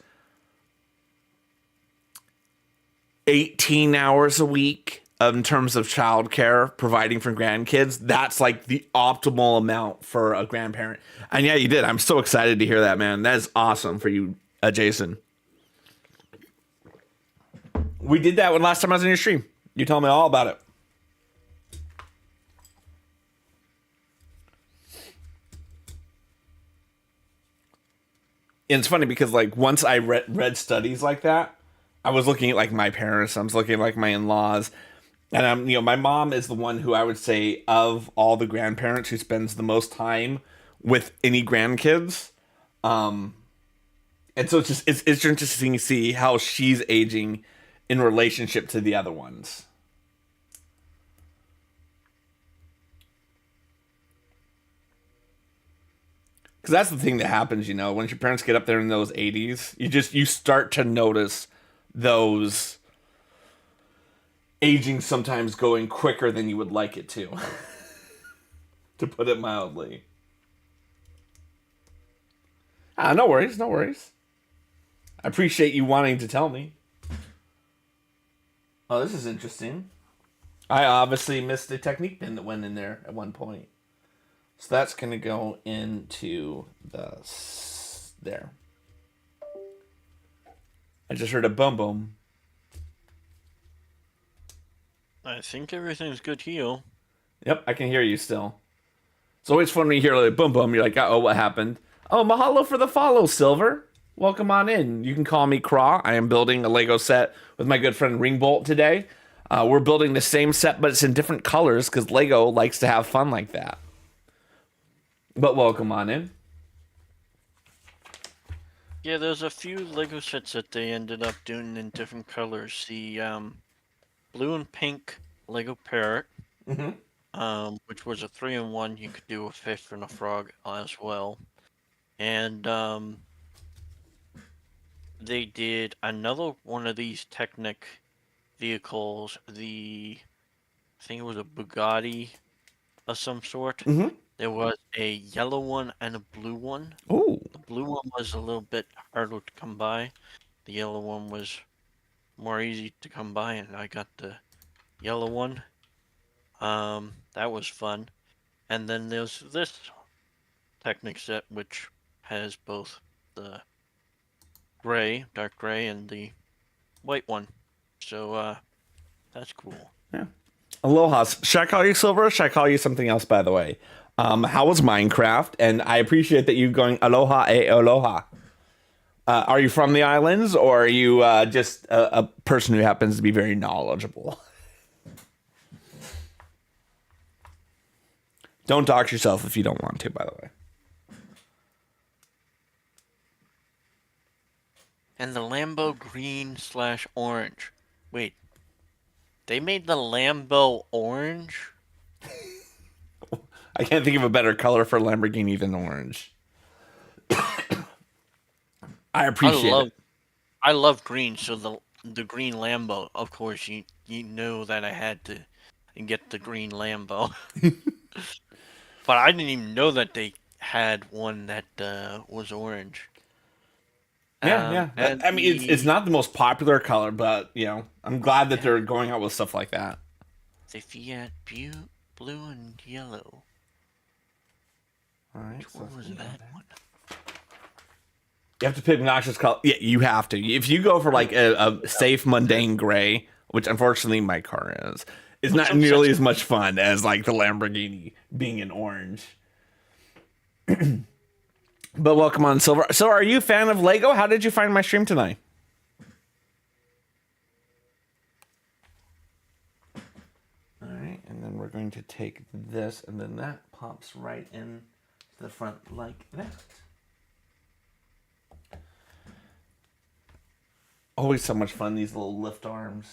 A: 18 hours a week in terms of childcare, providing for grandkids. That's like the optimal amount for a grandparent. And yeah, you did. I'm so excited to hear that, man. That is awesome for you, Jason. We did that when last time I was in your stream. You told me all about it. And it's funny because like once I read studies like that, I was looking at like my parents, I was looking at like my in-laws, and my mom is the one who I would say of all the grandparents who spends the most time with any grandkids. And so it's interesting to see how she's aging in relationship to the other ones. Because that's the thing that happens, once your parents get up there in those 80s, you start to notice those aging sometimes going quicker than you would like it to. To put it mildly. No worries, no worries. I appreciate you wanting to tell me. Oh, this is interesting. I obviously missed the Technic pin that went in there at one point. So that's going to go into there. I just heard a boom boom.
B: I think everything's good here.
A: Yep, I can hear you still. It's always fun when you hear like boom boom. You're like, oh, what happened? Oh, mahalo for the follow, Silver. Welcome on in. You can call me Craw. I am building a Lego set with my good friend Ringbolt today. We're building the same set, but it's in different colors because Lego likes to have fun like that. But welcome on in.
B: Yeah, there's a few Lego sets that they ended up doing in different colors. The blue and pink Lego Parrot, which was a 3-in-1. You could do a fish and a frog as well. And they did another one of these Technic vehicles. I think it was a Bugatti of some sort.
A: Mm-hmm.
B: There was a yellow one and a blue one.
A: Oh,
B: The blue one was a little bit harder to come by. The yellow one was more easy to come by, and I got the yellow one. That was fun. And then there's this Technic set, which has both the gray, dark gray, and the white one. So, that's cool.
A: yeah. Aloha. Should I call you Silver? Or should I call you something else, by the way? How was Minecraft? And I appreciate that you going aloha aloha. Are you from the islands, or are you just a person who happens to be very knowledgeable? Don't dox yourself if you don't want to, by the way.
B: And the Lambo green/orange. Wait. They made the Lambo orange?
A: I can't think of a better color for Lamborghini than orange. I appreciate it.
B: I love green, so the green Lambo, of course, you know that I had to get the green Lambo. But I didn't even know that they had one that was orange.
A: Yeah.
B: And
A: I mean, it's not the most popular color, but I'm glad that they're going out with stuff like that.
B: the Fiat blue and yellow.
A: All right.
B: Which one was that one?
A: You have to pick obnoxious color. Yeah, you have to. If you go for like a safe, mundane gray, which unfortunately my car is, it's not nearly as much fun as like the Lamborghini being in orange. But welcome on, Silver. So are you a fan of LEGO? How did you find my stream tonight? All right, and then we're going to take this, and then that pops right in to the front like that. Always so much fun, these little lift arms.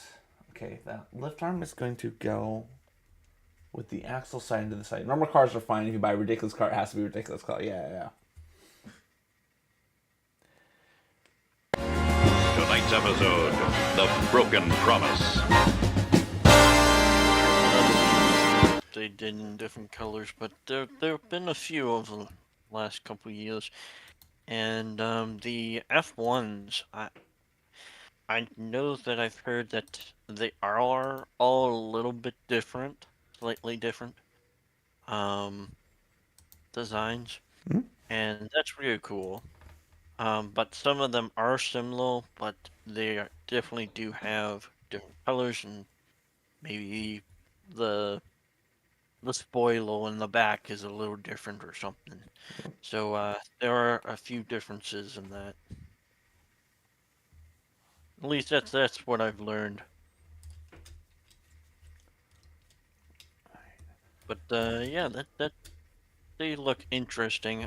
A: Okay, that lift arm is going to go with the axle side to the side. Normal cars are fine. If you buy a ridiculous car, it has to be a ridiculous car. Yeah.
F: Tonight's episode, The Broken Promise.
B: They did in different colors, but there have been a few over the last couple of years. And the F1s, I know that I've heard that they are all a little bit different, slightly different designs, and that's really cool. But some of them are similar, but they definitely do have different colors, and maybe the spoiler in the back is a little different or something. So there are a few differences in that. At least that's what I've learned. But yeah, that they look interesting.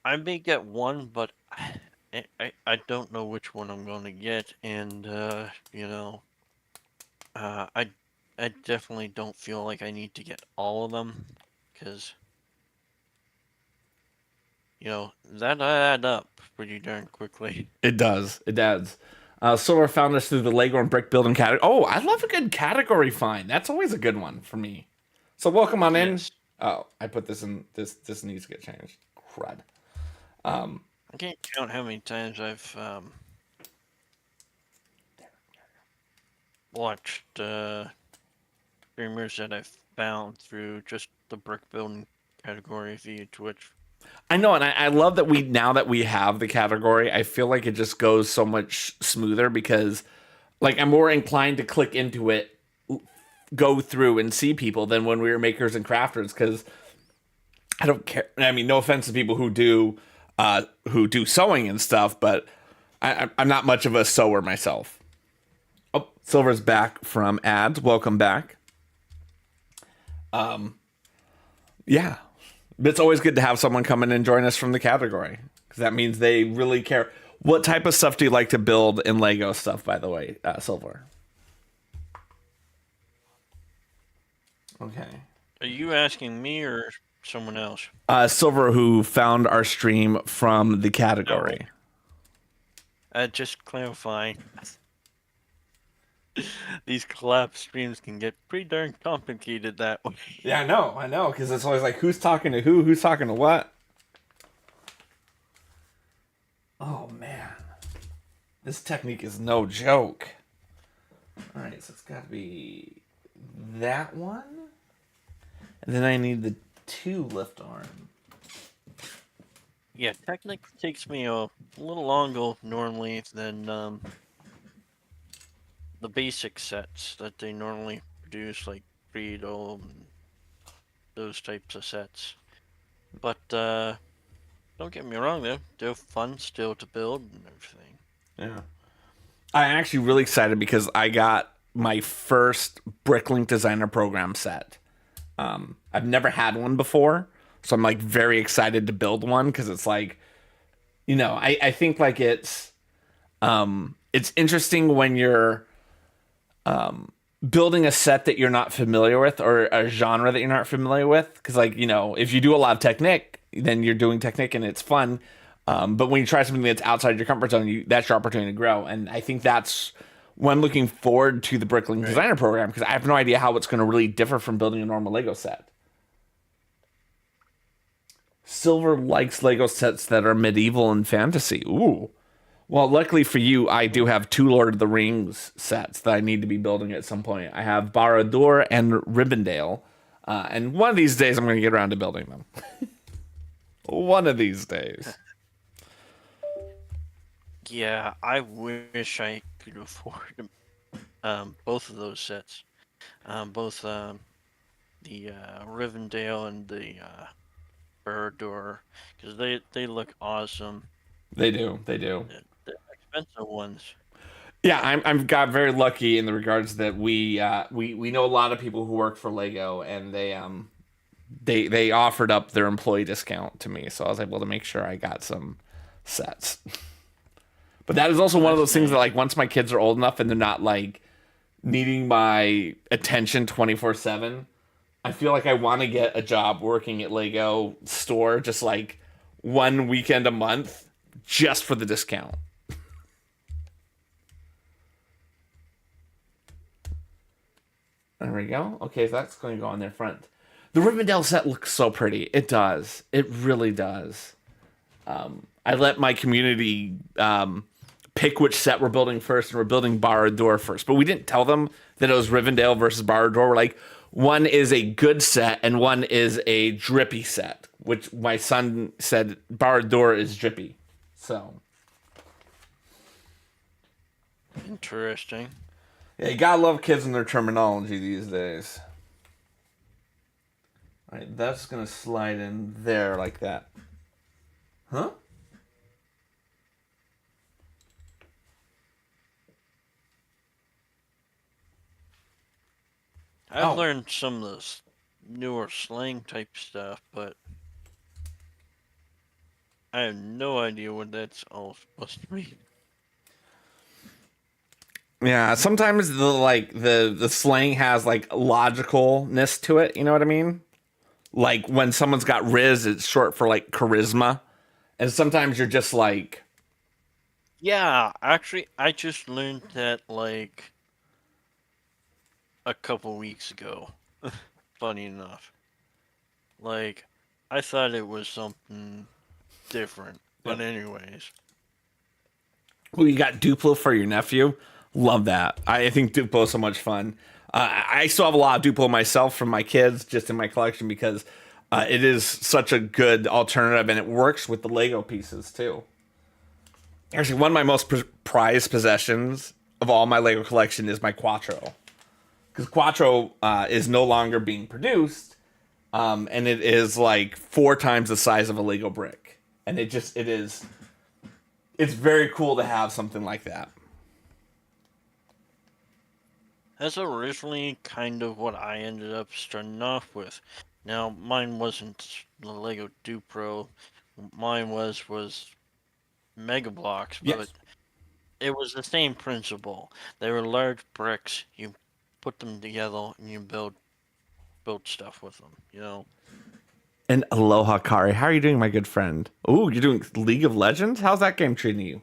B: I may get one, but I don't know which one I'm going to get, and I definitely don't feel like I need to get all of them, because that add up pretty darn quickly.
A: It does. Silver found us through the Lego and brick building category. Oh, I love a good category find. That's always a good one for me. So welcome on in.
B: Yes.
A: Oh, I put this in. This needs to get changed. Crud.
B: I can't count how many times I've watched streamers that I've found through just the brick building category via Twitch.
A: I know, and I love that now that we have the category, I feel like it just goes so much smoother because, like, I'm more inclined to click into it, go through, and see people than when we were makers and crafters. Because I don't care. I mean, no offense to people who do sewing and stuff, but I'm not much of a sewer myself. Oh, Silver's back from ads. Welcome back. Yeah. It's always good to have someone come in and join us from the category, because that means they really care. What type of stuff do you like to build in Lego stuff, by the way, Silver? Okay.
B: Are you asking me or someone else?
A: Silver, who found our stream from the category.
B: Just clarifying. These collab streams can get pretty darn complicated that way.
A: Yeah, I know, because it's always like, who's talking to who's talking to what? Oh, man. This Technic is no joke. All right, so it's got to be that one. And then I need the 2 lift arm.
B: Yeah, Technic takes me a little longer normally than the basic sets that they normally produce, like Credo and those types of sets. But don't get me wrong, they're fun still to build and everything.
A: Yeah. I'm actually really excited because I got my first Bricklink Designer Program set. I've never had one before, so I'm like very excited to build one because it's like, you know, I think like it's interesting when you're building a set that you're not familiar with or a genre that you're not familiar with, because like, you know, if you do a lot of Technic, then you're doing Technic and it's fun. But when you try something that's outside your comfort zone, that's your opportunity to grow. And I think that's when I'm looking forward to the Bricklink Designer Program, because I have no idea how it's going to really differ from building a normal Lego set. Silver likes Lego sets that are medieval and fantasy. Ooh. Well, luckily for you, I do have 2 Lord of the Rings sets that I need to be building at some point. I have Barad-dûr and Rivendell. And one of these days, I'm going to get around to building them. One of these days.
B: Yeah, I wish I could afford both of those sets. Both the Rivendell and the Barad-dûr, because they look awesome.
A: They do.
B: The expensive ones.
A: Yeah, I'm got very lucky in the regards that we know a lot of people who work for Lego, and they offered up their employee discount to me, so I was able to make sure I got some sets. But that is also one of those things that, like, once my kids are old enough and they're not like needing my attention 24/7, I feel like I want to get a job working at Lego store just like one weekend a month just for the discount. There we go. Okay, so that's going to go on their front. The Rivendell set looks so pretty. It does. It really does. I let my community pick which set we're building first, and we're building Barad-dûr first. But we didn't tell them that it was Rivendell versus Barad-dûr. We're like, one is a good set and one is a drippy set, which my son said Barad-dûr is drippy. So.
B: Interesting.
A: Yeah, you gotta love kids and their terminology these days. All right, that's gonna slide in there like that. Huh?
B: I've learned some of this newer slang type stuff, but I have no idea what that's all supposed to mean.
A: Yeah, sometimes the slang has like logicalness to it, you know what I mean? Like when someone's got Riz, it's short for like charisma. And sometimes you're just like,
B: yeah, actually I just learned that like a couple weeks ago. Funny enough. Like I thought it was something different. But anyways.
A: oh, you got Duplo for your nephew? Love that. I think Duplo is so much fun. I still have a lot of Duplo myself from my kids just in my collection because it is such a good alternative and it works with the Lego pieces too. Actually, one of my most prized possessions of all my Lego collection is my Quattro. Because Quattro is no longer being produced and it is like 4 times the size of a Lego brick. And it's very cool to have something like that.
B: That's originally kind of what I ended up starting off with. Now, mine wasn't the Lego Dupro. Mine was Mega Blocks, but
A: Yes.
B: it was the same principle. They were large bricks. You put them together and you build stuff with them, you know?
A: And Aloha Kari, how are you doing, my good friend? Oh, you're doing League of Legends? How's that game treating you?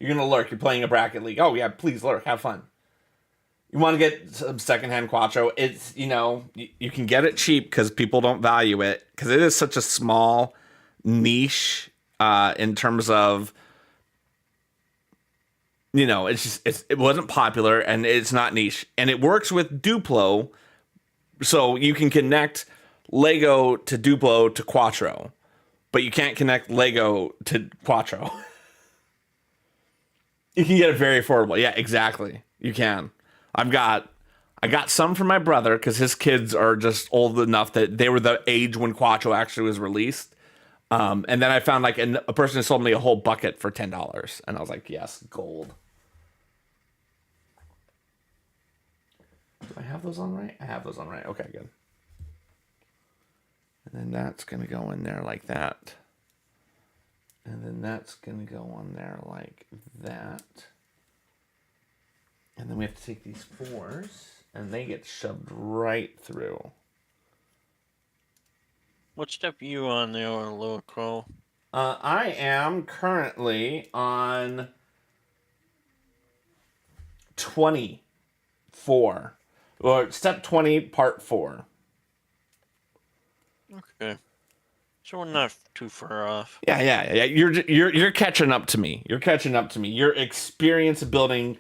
A: You're gonna lurk. You're playing a bracket league. Oh yeah, please lurk. Have fun. You want to get some secondhand Quattro. It's, you can get it cheap because people don't value it because it is such a small niche in terms of, it wasn't popular and it's not niche. And it works with Duplo. So you can connect Lego to Duplo to Quattro, but you can't connect Lego to Quattro. You can get it very affordable. Yeah, exactly. You can. I got some from my brother because his kids are just old enough that they were the age when Quattro actually was released. And then I found like a person who sold me a whole bucket for $10, and I was like, yes, gold. Do I have those on right? I have those on right. Okay, good. And then that's gonna go in there like that. And then that's going to go on there like that. And then we have to take these 4s, and they get shoved right through.
B: What step are you on there, little crow?
A: I am currently on 24. Or step 20, part 4.
B: Okay. So we're not too far off.
A: Yeah. You're catching up to me. Your experience of building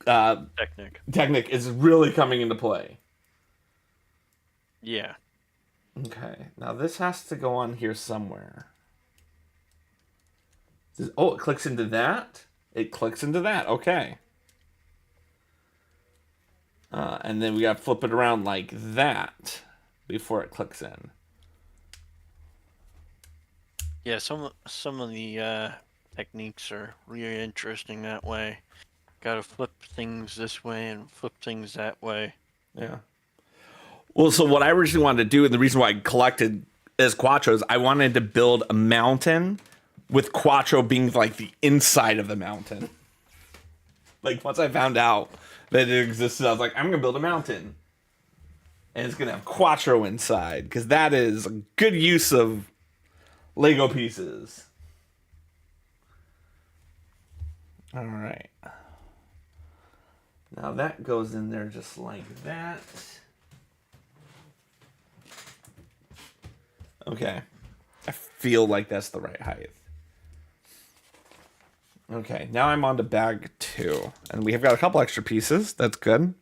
A: Technic is really coming into play.
B: Yeah.
A: Okay. Now this has to go on here somewhere. It clicks into that. It clicks into that. Okay. And then we got to flip it around like that before it clicks in.
B: Yeah, some of the techniques are really interesting that way. Got to flip things this way and flip things that way.
A: Yeah. Well, so what I originally wanted to do, and the reason why I collected as Quattros, I wanted to build a mountain with Quattro being like the inside of the mountain. Like once I found out that it existed, I was like, I'm gonna build a mountain. And it's going to have Quattro inside, because that is a good use of Lego pieces. All right. Now that goes in there just like that. Okay. I feel like that's the right height. Okay, now I'm on to bag 2. And we have got a couple extra pieces. That's good.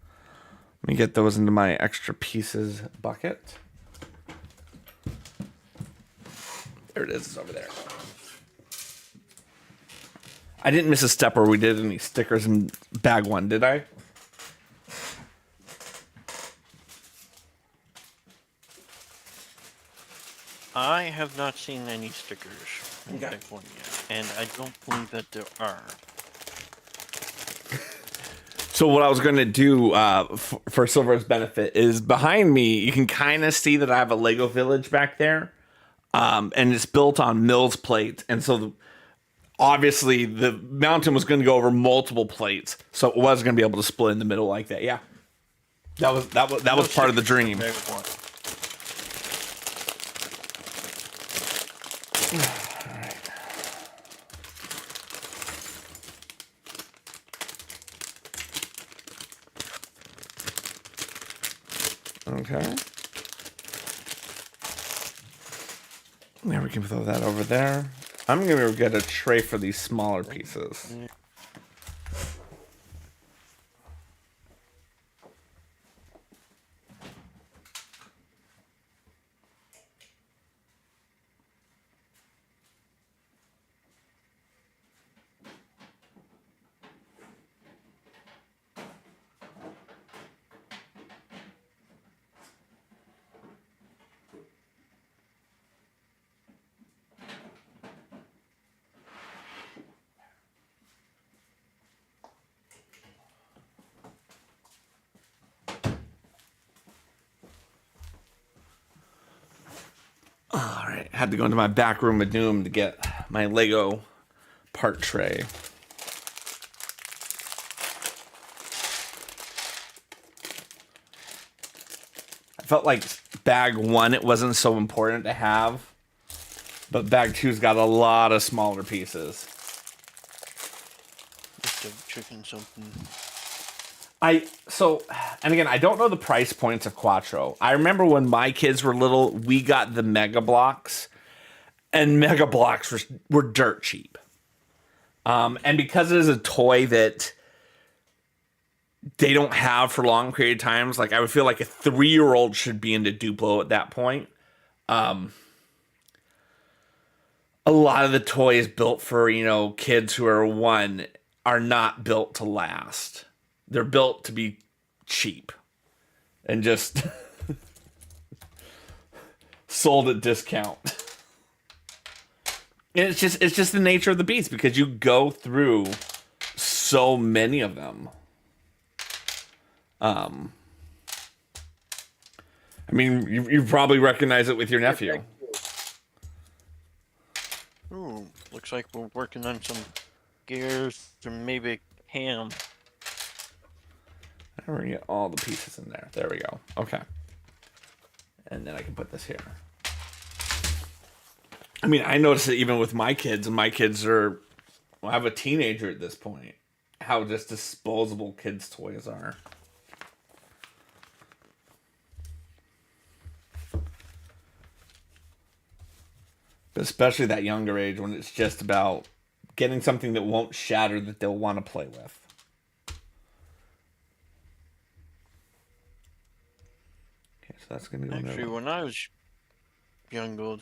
A: Let me get those into my extra pieces bucket. There it is. It's over there. I didn't miss a step where we did any stickers in bag 1, did I?
B: I have not seen any stickers in bag 1 yet, and I don't believe that there are.
A: So what I was going to do for Silver's benefit is behind me, you can kind of see that I have a Lego village back there. And it's built on Mills plates. And so obviously the mountain was going to go over multiple plates. So it was going to be able to split in the middle like that. Yeah. That was part of the dream. Okay. There, we can throw that over there. I'm going to get a tray for these smaller pieces. All right, had to go into my back room of doom to get my Lego part tray. I felt like bag 1, it wasn't so important to have, but bag 2's got a lot of smaller pieces.
G: of chicken something.
A: And again, I don't know the price points of Quattro. I remember when my kids were little, we got the Mega Blocks, and Mega Blocks were dirt cheap. And because it is a toy that they don't have for long period of times, like I would feel like a 3-year-old should be into Duplo at that point. A lot of the toys built for, kids who are 1 are not built to last. They're built to be cheap and just sold at discount. And it's just the nature of the beast because you go through so many of them. I mean, you probably recognize it with your nephew.
G: Ooh, looks like we're working on some gears or maybe ham.
A: We're gonna get all the pieces in there. There we go. Okay. And then I can put this here. I mean, I notice it even with my kids, and my kids I have a teenager at this point, how just disposable kids' toys are. Especially that younger age when it's just about getting something that won't shatter that they'll want to play with. Okay, so that's going to go in there.
G: Actually, when I was younger,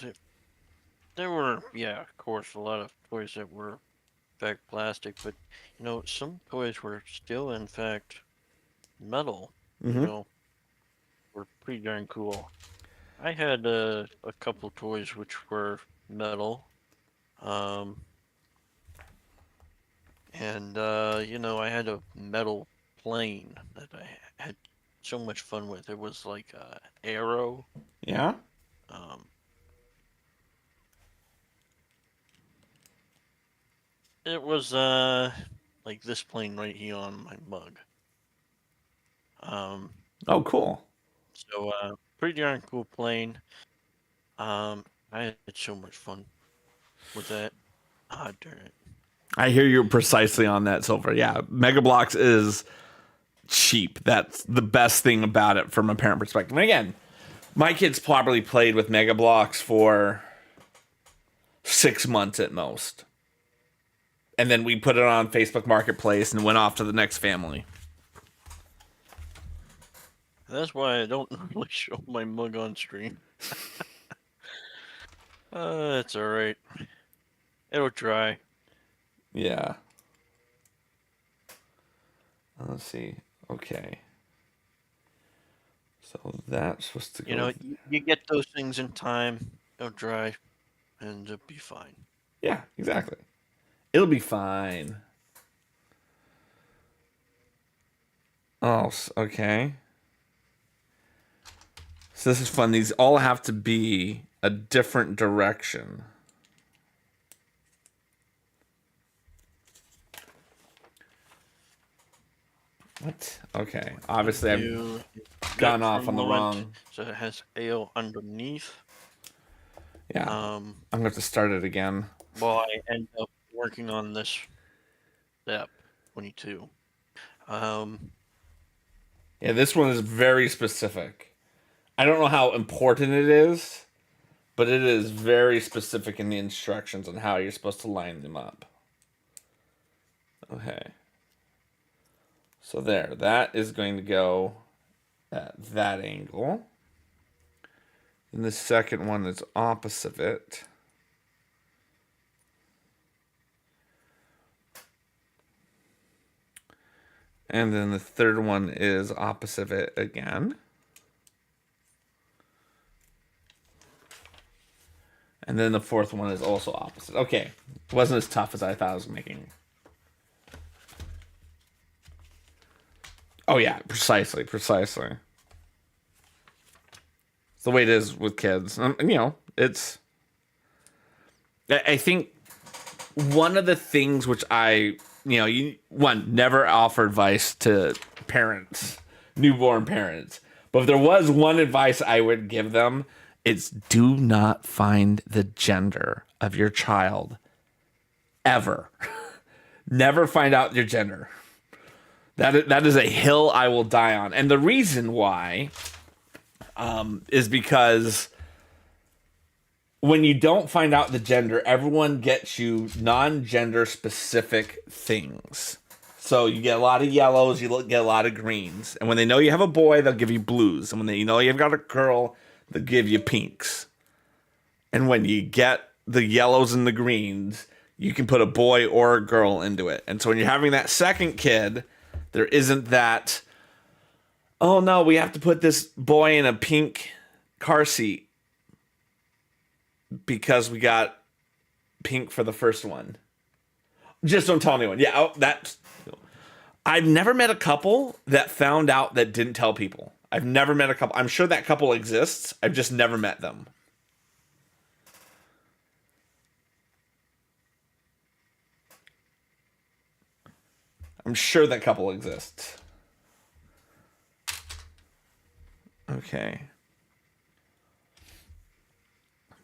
G: there were, of course, a lot of toys that were, in fact, plastic, but, some toys were still, in fact, metal, were pretty darn cool. I had a couple toys which were metal, and, I had a metal plane that I had so much fun with. It was like Arrow.
A: Yeah?
G: It was like this plane right here on my mug.
A: Oh, cool.
G: So pretty darn cool plane. I had so much fun with that. Ah, darn it.
A: I hear you precisely on that, Silver. Yeah, Mega Bloks is cheap. That's the best thing about it from a parent perspective. And again, my kids probably played with Mega Bloks for 6 months at most. And then we put it on Facebook Marketplace and went off to the next family.
G: That's why I don't really show my mug on stream. It's alright. It'll dry.
A: Yeah. Let's see. Okay. So that's supposed to go.
G: You get those things in time. They'll dry, and it'll be fine.
A: Yeah, exactly. It'll be fine. Oh, okay. So this is fun. These all have to be a different direction. What? Okay. Obviously, I've gone off on the wrong.
G: So it has ale underneath.
A: Yeah. I'm going to have to start it again.
G: Well, I end up working on this step 22.
A: Yeah, this one is very specific. I don't know how important it is, but it is very specific in the instructions on how you're supposed to line them up. Okay. So there, that is going to go at that angle. And the second one is opposite it. And then the third one is opposite it again. And then the fourth one is also opposite. Okay. It wasn't as tough as I thought I was making. Oh, yeah. Precisely. It's the way it is with kids. It's... I think one of the things which never offer advice to parents, newborn parents. But if there was one advice I would give them, it's do not find the gender of your child ever. Never find out your gender. That is a hill I will die on. And the reason why is because when you don't find out the gender, everyone gets you non-gender specific things. So you get a lot of yellows, you get a lot of greens. And when they know you have a boy, they'll give you blues. And when they know you've got a girl, they'll give you pinks. And when you get the yellows and the greens, you can put a boy or a girl into it. And so when you're having that second kid, there isn't that, oh no, we have to put this boy in a pink car seat because we got pink for the first one. Just don't tell anyone. Yeah, I've never met a couple that found out that didn't tell people. I've never met a couple. I'm sure that couple exists. I've just never met them. I'm sure that couple exists. Okay.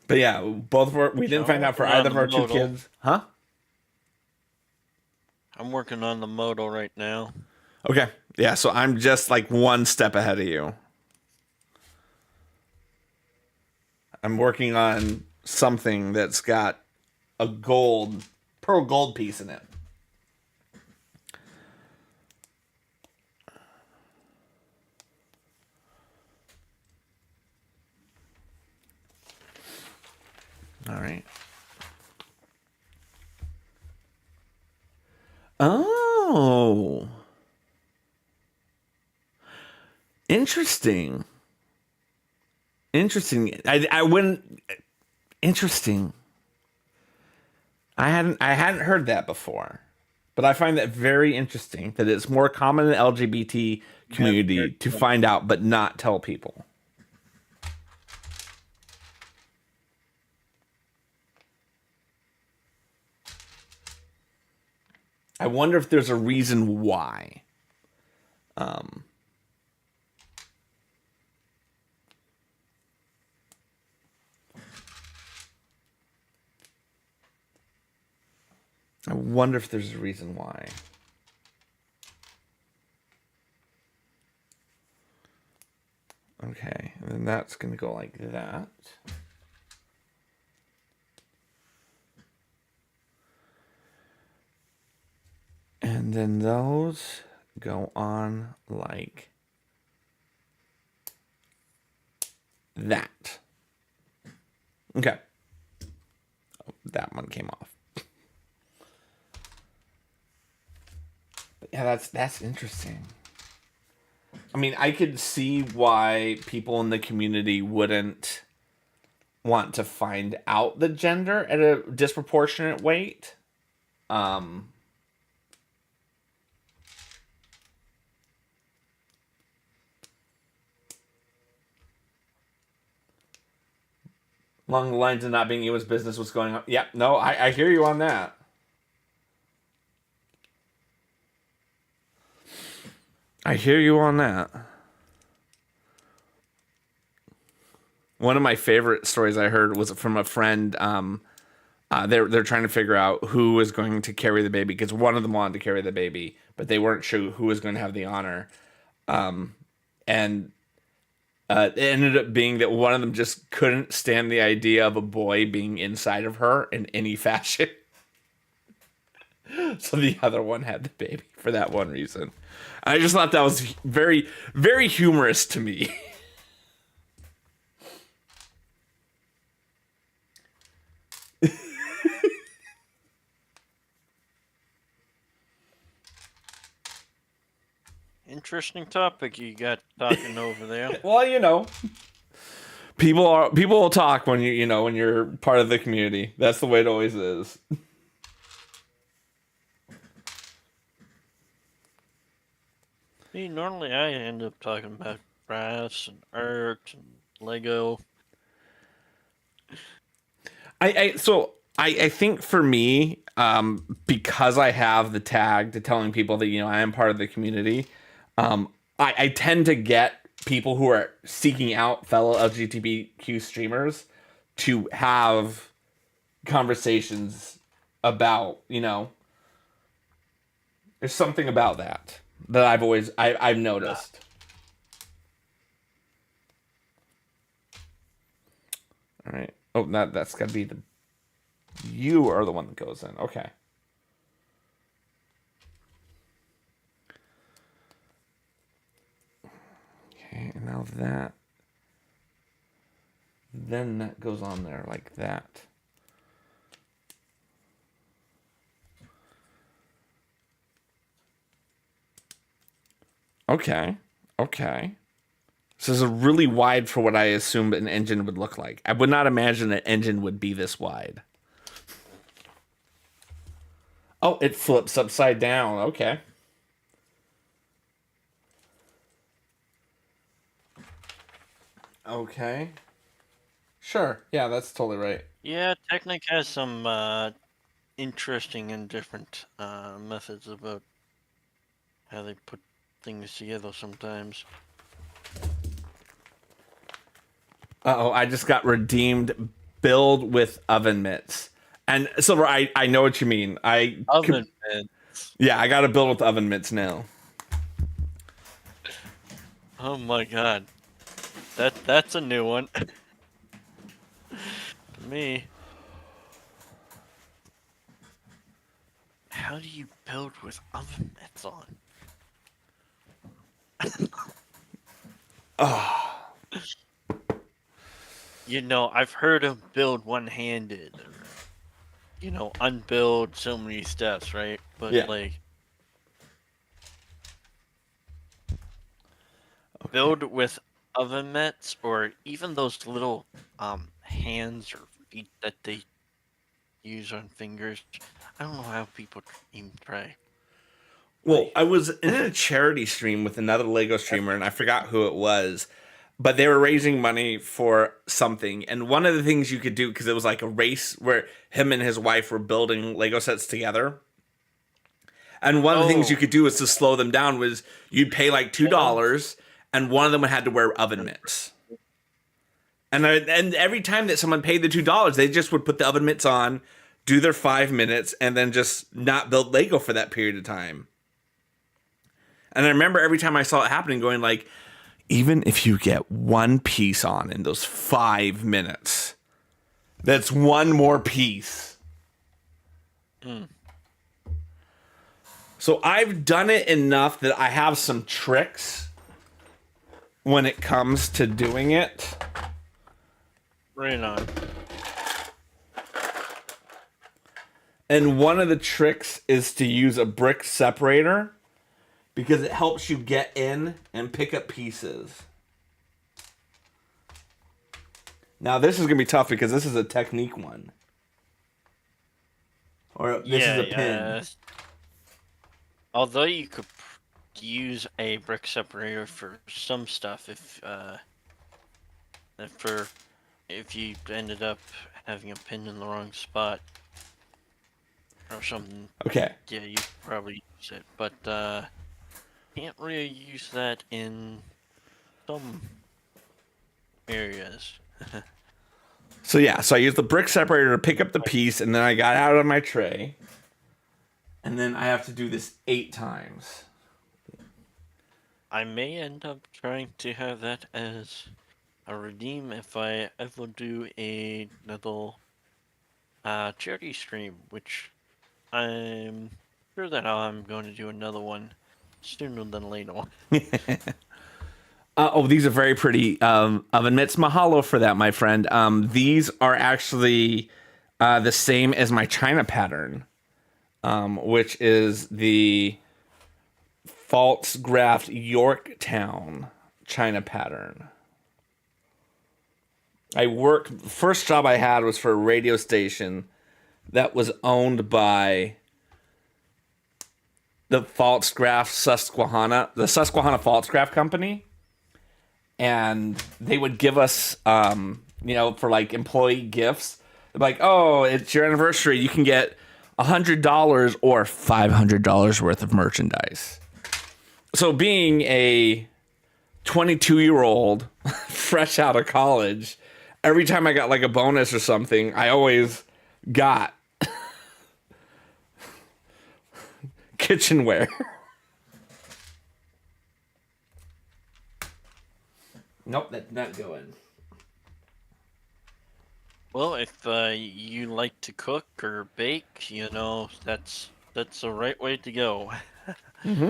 A: But yeah, we didn't find out for either of our two kids. Huh?
G: I'm working on the modal right now.
A: Okay. Yeah, so I'm just like one step ahead of you. I'm working on something that's got a pearl gold piece in it. All right. Oh. Interesting. I wouldn't. Interesting. I hadn't heard that before, but I find that very interesting that it's more common in the LGBT community to find out but not tell people. I wonder if there's a reason why. I wonder if there's a reason why. Okay, and then that's going to go like that. And then those go on like that. Okay. Oh, that one came off. But yeah, that's interesting. I mean, I could see why people in the community wouldn't want to find out the gender at a disproportionate rate. Along the lines of not being U.S. business, what's going on. Yeah, no, I hear you on that. I hear you on that. One of my favorite stories I heard was from a friend. They're trying to figure out who was going to carry the baby because one of them wanted to carry the baby, but they weren't sure who was going to have the honor. And it ended up being that one of them just couldn't stand the idea of a boy being inside of her in any fashion. So the other one had the baby for that one reason. I just thought that was very, very humorous to me.
G: Interesting topic you got talking over there.
A: Well, you know, people will talk when when you're part of the community. That's the way it always is.
G: See, normally I end up talking about brass and art and Lego.
A: I think for me, because I have the tag to telling people that I am part of the community, I tend to get people who are seeking out fellow LGBTQ streamers to have conversations about There's something about that I've noticed. All right. Oh, that's got to be the... You are the one that goes in. Okay. Okay, and now that... Then that goes on there like that. Okay. Okay. So this is really wide for what I assumed an engine would look like. I would not imagine an engine would be this wide. Oh, it flips upside down. Okay. Okay. Sure. Yeah, that's totally right.
G: Yeah, Technic has some interesting and different methods about how they put things together sometimes.
A: Uh-oh, I just got redeemed. Build with oven mitts. And Silver, I know what you mean.
G: Oven mitts.
A: Yeah, I got to build with oven mitts now.
G: Oh my god. That's a new one. To me. How do you build with oven mitts on?
A: Oh.
G: You know, I've heard of build one-handed, or, you know, unbuild so many steps, right? But
A: Yeah.
G: like, build with oven mitts, or even those little hands or feet that they use on fingers. I don't know how people even try.
A: Well, I was in a charity stream with another Lego streamer, and I forgot who it was, but they were raising money for something. And one of the things you could do, because it was like a race where him and his wife were building Lego sets together. And one of the things you could do was to slow them down was you'd pay like $2, and one of them had to wear oven mitts. And every time that someone paid the $2, they just would put the oven mitts on, do their 5 minutes, and then just not build Lego for that period of time. And I remember every time I saw it happening going like, even if you get one piece on in those 5 minutes, that's one more piece. So I've done it enough that I have some tricks when it comes to doing it.
G: Right on.
A: And one of the tricks is to use a brick separator because it helps you get in and pick up pieces. Now this is going to be tough because this is a Technic one. Or this is a pin.
G: Although you could use a brick separator for some stuff if you ended up having a pin in the wrong spot or something.
A: Okay.
G: Yeah, you probably use it, but can't really use that in some areas.
A: So yeah, so I used the brick separator to pick up the piece, and then I got out of my tray. And then I have to do this 8 times.
G: I may end up trying to have that as a redeem if I ever do another charity stream, which I'm sure that I'm going to do another one sooner than later.
A: These are very pretty oven mitts. Mahalo for that, my friend. These are actually the same as my China pattern, which is the Pfaltzgraft Yorktown China pattern. First job I had was for a radio station that was owned by the Susquehanna Pfaltzgraft Company. And they would give us, for like employee gifts. They'd be like, oh, it's your anniversary. You can get $100 or $500 worth of merchandise. So being a 22-year-old fresh out of college, every time I got like a bonus or something, I always got kitchenware. Nope, that's not going.
G: Well, if you like to cook or bake, you know, that's the right way to go.
A: Mm-hmm.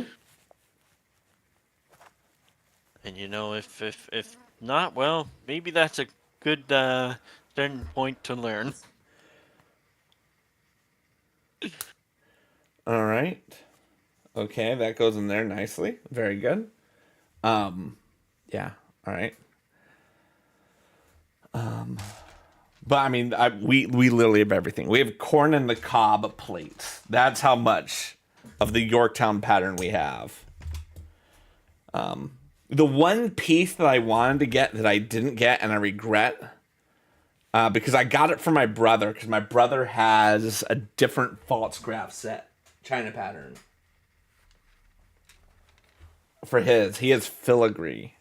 G: And you know, if not, well, maybe that's a good starting point to learn.
A: All right. Okay, that goes in there nicely. Very good. Yeah. All right. But I mean, we literally have everything. We have corn in the cob plates. That's how much of the Yorktown pattern we have. The one piece that I wanted to get that I didn't get and I regret, because I got it from my brother, because my brother has a different false graph set China pattern for his. He has filigree.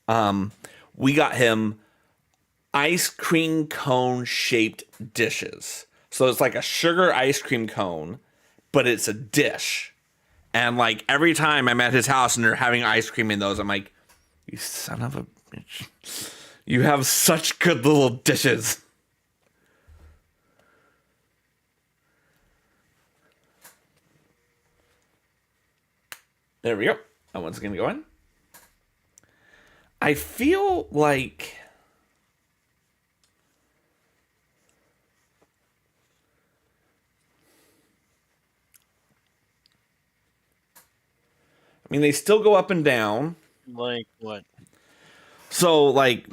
A: We got him ice cream cone shaped dishes. So it's like a sugar ice cream cone, but it's a dish. And like every time I'm at his house and they're having ice cream in those, I'm like, you son of a bitch. You have such good little dishes. There we go. That one's going to go in. I feel like I mean, they still go up and down.
G: Like what?
A: So, like,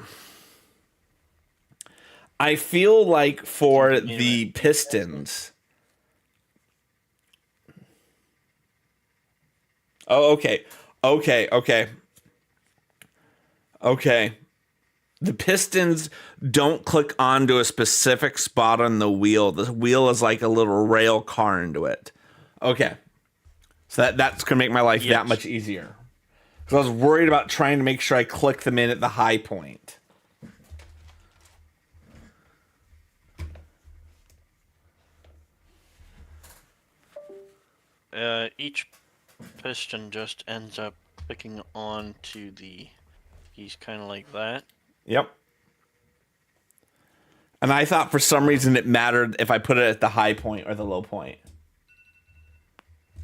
A: I feel like for the pistons. Oh, okay. Okay. The pistons don't click onto a specific spot on the wheel. The wheel is like a little rail car into it. Okay. So that's going to make my life that much easier. Because I was worried about trying to make sure I click them in at the high point.
G: Each piston just ends up clicking on to the piece kind of like that.
A: Yep. And I thought for some reason it mattered if I put it at the high point or the low point.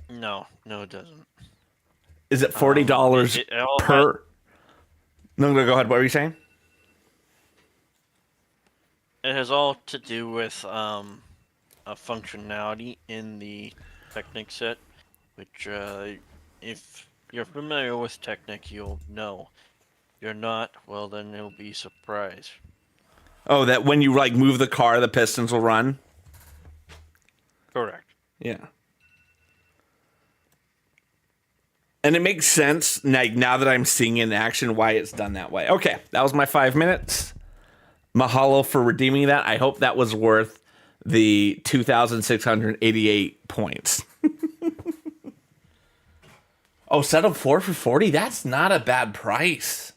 G: No, it doesn't.
A: Is it $40 per? No, go ahead. What were you saying?
G: It has all to do with a functionality in the Technic set, which if you're familiar with Technic, you'll know. If you're not, well, then it'll be a surprise.
A: Oh, that when you like move the car, the pistons will run?
G: Correct.
A: Yeah. And it makes sense now that I'm seeing in action why it's done that way. Okay, that was my 5 minutes. Mahalo for redeeming that. I hope that was worth the 2,688 points. Oh, set of 4 for 40? That's not a bad price.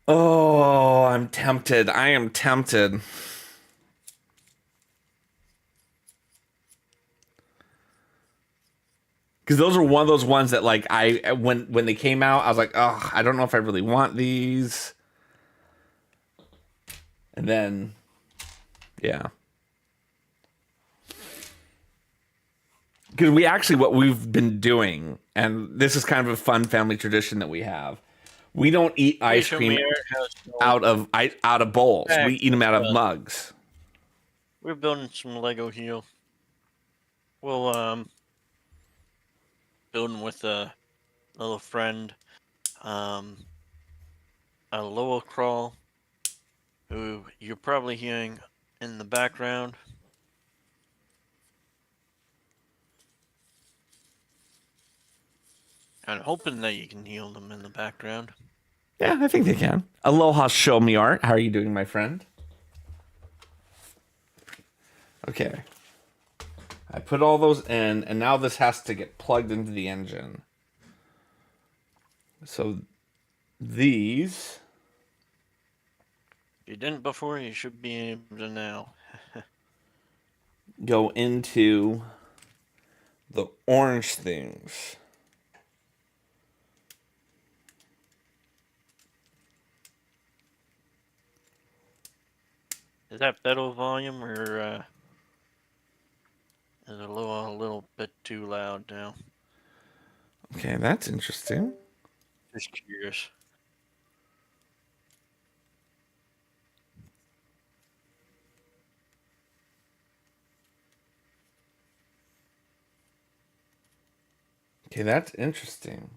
A: Oh, I'm tempted. I am tempted. Because those are one of those ones that, like, when they came out, I was like, oh, I don't know if I really want these. And then, yeah. Because what we've been doing, and this is kind of a fun family tradition that we have. We don't eat ice cream out of bowls. We eat them out of mugs.
G: We're building some Lego here. We'll building with a little friend, a Loa Crawl, who you're probably hearing in the background. I'm hoping that you can hear them in the background.
A: Yeah, I think they can. Aloha, show me art. How are you doing, my friend? Okay. I put all those in, and now this has to get plugged into the engine. So these...
G: If you didn't before, you should be able to now.
A: go into the orange things.
G: Is that pedal volume or is it a little bit too loud now?
A: Okay, that's interesting.
G: Just curious.
A: Okay, that's interesting.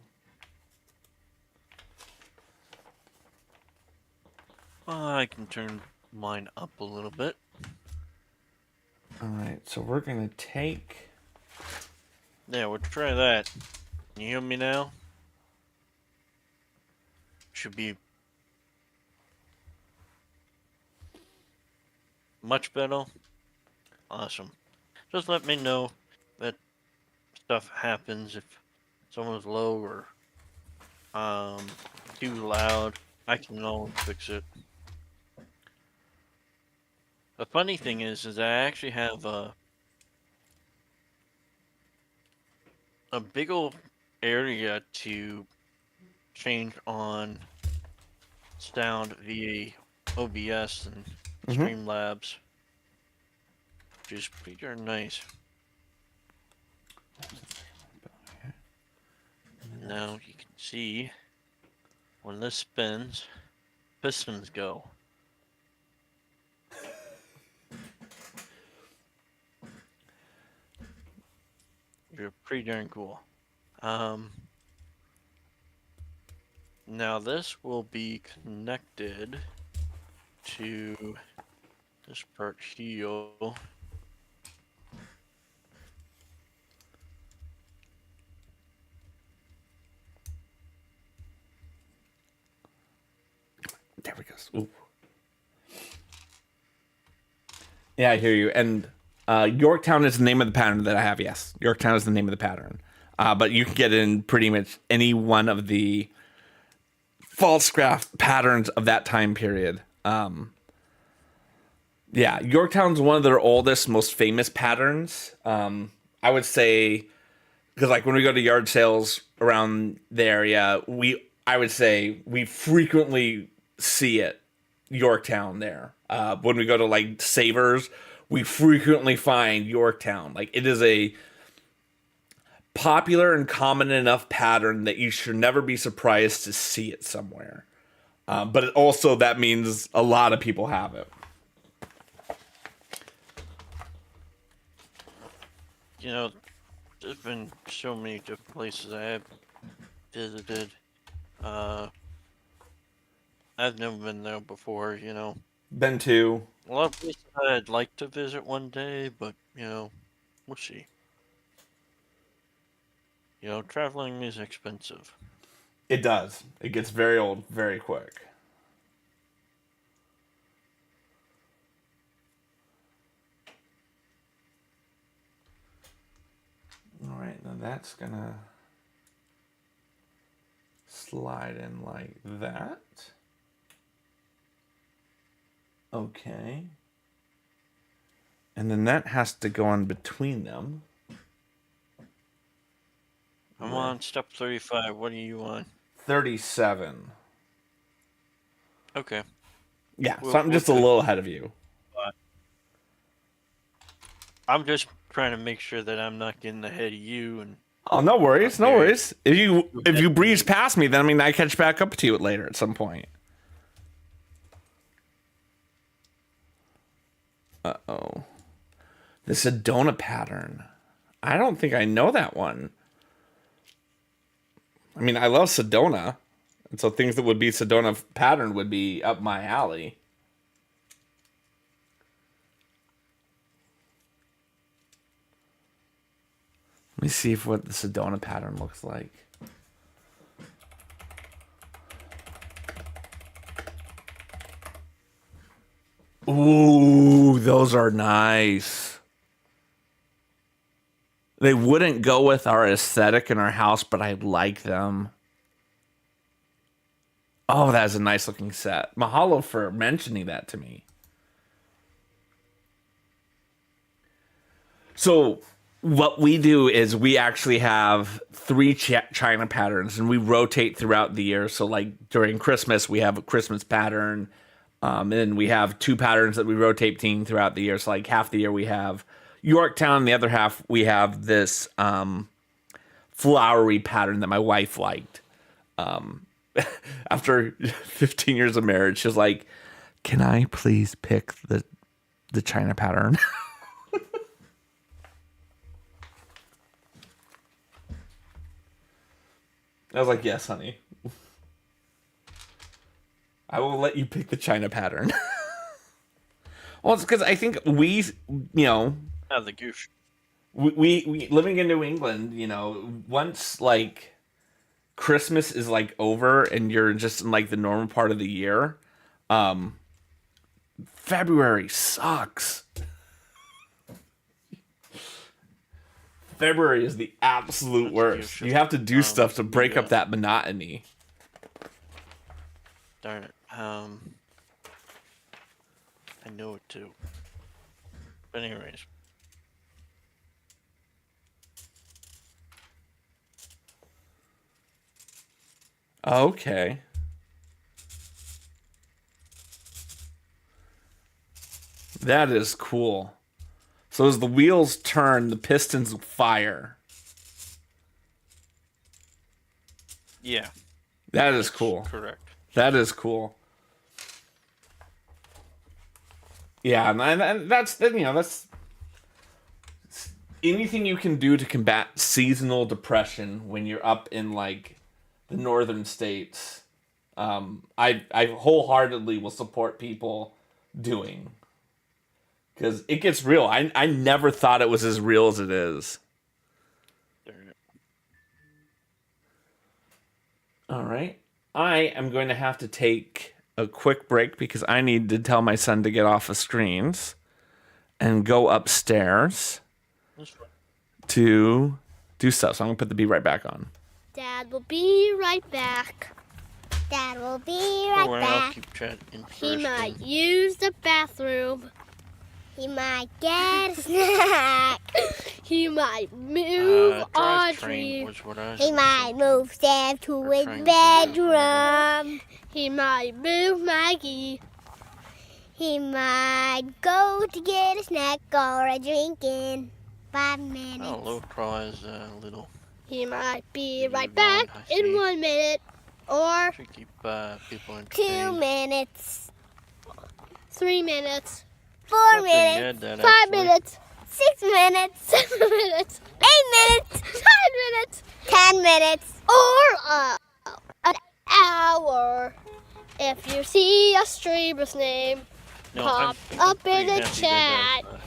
G: I can turn mine up a little bit.
A: All right, so we're gonna take.
G: Yeah, we'll try that. Can you hear me now? Should be much better. Awesome. Just let me know that stuff happens if someone's low or too loud. I can always fix it. The funny thing is I actually have a big old area to change on sound via OBS and Streamlabs, which is pretty darn nice. Now you can see when this spins, pistons go. You're pretty darn cool. Now this will be connected to this part here.
A: There we go. Ooh. Yeah, I hear you. And Yorktown is the name of the pattern that I have. Yes, Yorktown is the name of the pattern. But you can get it in pretty much any one of the false graph patterns of that time period. Yeah, Yorktown's one of their oldest, most famous patterns. I would say, because like when we go to yard sales around the area, I would say we frequently see it, Yorktown there. When we go to like Savers, we frequently find Yorktown. Like it is a popular and common enough pattern that you should never be surprised to see it somewhere. But also that means a lot of people have it.
G: You know, there's been so many different places I have visited. I've never been there before, you know.
A: Been to.
G: A lot of places I'd like to visit one day, but, you know, we'll see. You know, traveling is expensive.
A: It does. It gets very old very quick. All right, now that's gonna slide in like that. Okay. And then that has to go in between them.
G: I'm on step 35. What are you on?
A: 37.
G: Okay.
A: Yeah,
G: We'll-
A: so I'm just a
G: we'll
A: little ahead of you.
G: I'm just trying to make sure that I'm not getting ahead of you. And
A: Oh, no worries, no
G: Okay.
A: worries. If you breeze past me, then I mean I catch back up to you later at some point. Uh-oh. The Sedona pattern. I don't think I know that one. I mean, I love Sedona. And so things that would be Sedona pattern would be up my alley. Let me see what the Sedona pattern looks like. Ooh, those are nice. They wouldn't go with our aesthetic in our house, but I like them. Oh, that's a nice looking set. Mahalo for mentioning that to me. So what we do is we actually have 3 China patterns, and we rotate throughout the year. So like during Christmas, we have a Christmas pattern. And we have 2 patterns that we rotate throughout the year. So like half the year we have Yorktown, the other half we have this flowery pattern that my wife liked. After 15 years of marriage, she was like, "Can I please pick the China pattern?" I was like, "Yes, honey. I will let you pick the China pattern." Well, it's because I think we,
G: The goose.
A: we living in New England, once like Christmas is like over and you're just in like the normal part of the year, February sucks. February is the absolute worst. You have to do stuff to break up that monotony.
G: Darn it. I know it too. But anyways.
A: Okay. That is cool. So as the wheels turn, the pistons fire.
G: Yeah.
A: That is cool.
G: Correct.
A: That is cool. Yeah, and that's anything you can do to combat seasonal depression when you're up in like the northern states. I wholeheartedly will support people doing, because it gets real. I never thought it was as real as it is.
G: Darn it.
A: All right. I am going to have to take a quick break because I need to tell my son to get off of screens and go upstairs to do stuff. So I'm going to put the Be Right Back on.
E: Dad will be right back. Dad will be right
G: I'll
E: back.
G: keep chatting
E: He
G: first
E: might
G: and-
E: use the bathroom. He might get a snack. He might move
G: drive train
E: Audrey.
G: was what I was
E: He
G: gonna
E: might
G: say.
E: move Sam to
G: Or
E: his
G: trying to
E: bedroom. He might move Maggie. He might go to get a snack or a drink in 5 minutes.
G: Oh, low prize little.
E: He might be
G: You're
E: right
G: wrong,
E: back
G: I
E: in
G: see.
E: 1 minute or
G: Should keep people
E: 2
G: entertained.
E: minutes, 3 minutes, 4
G: Not that he
E: minutes,
G: had that,
E: 5
G: actually.
E: minutes, 6 minutes, 7 minutes, 8 minutes, 9 minutes, 10 minutes, or an hour. If you see a streamer's name
G: No,
E: pop
G: I'm
E: up
G: pretty
E: in the
G: happy
E: chat,
G: that,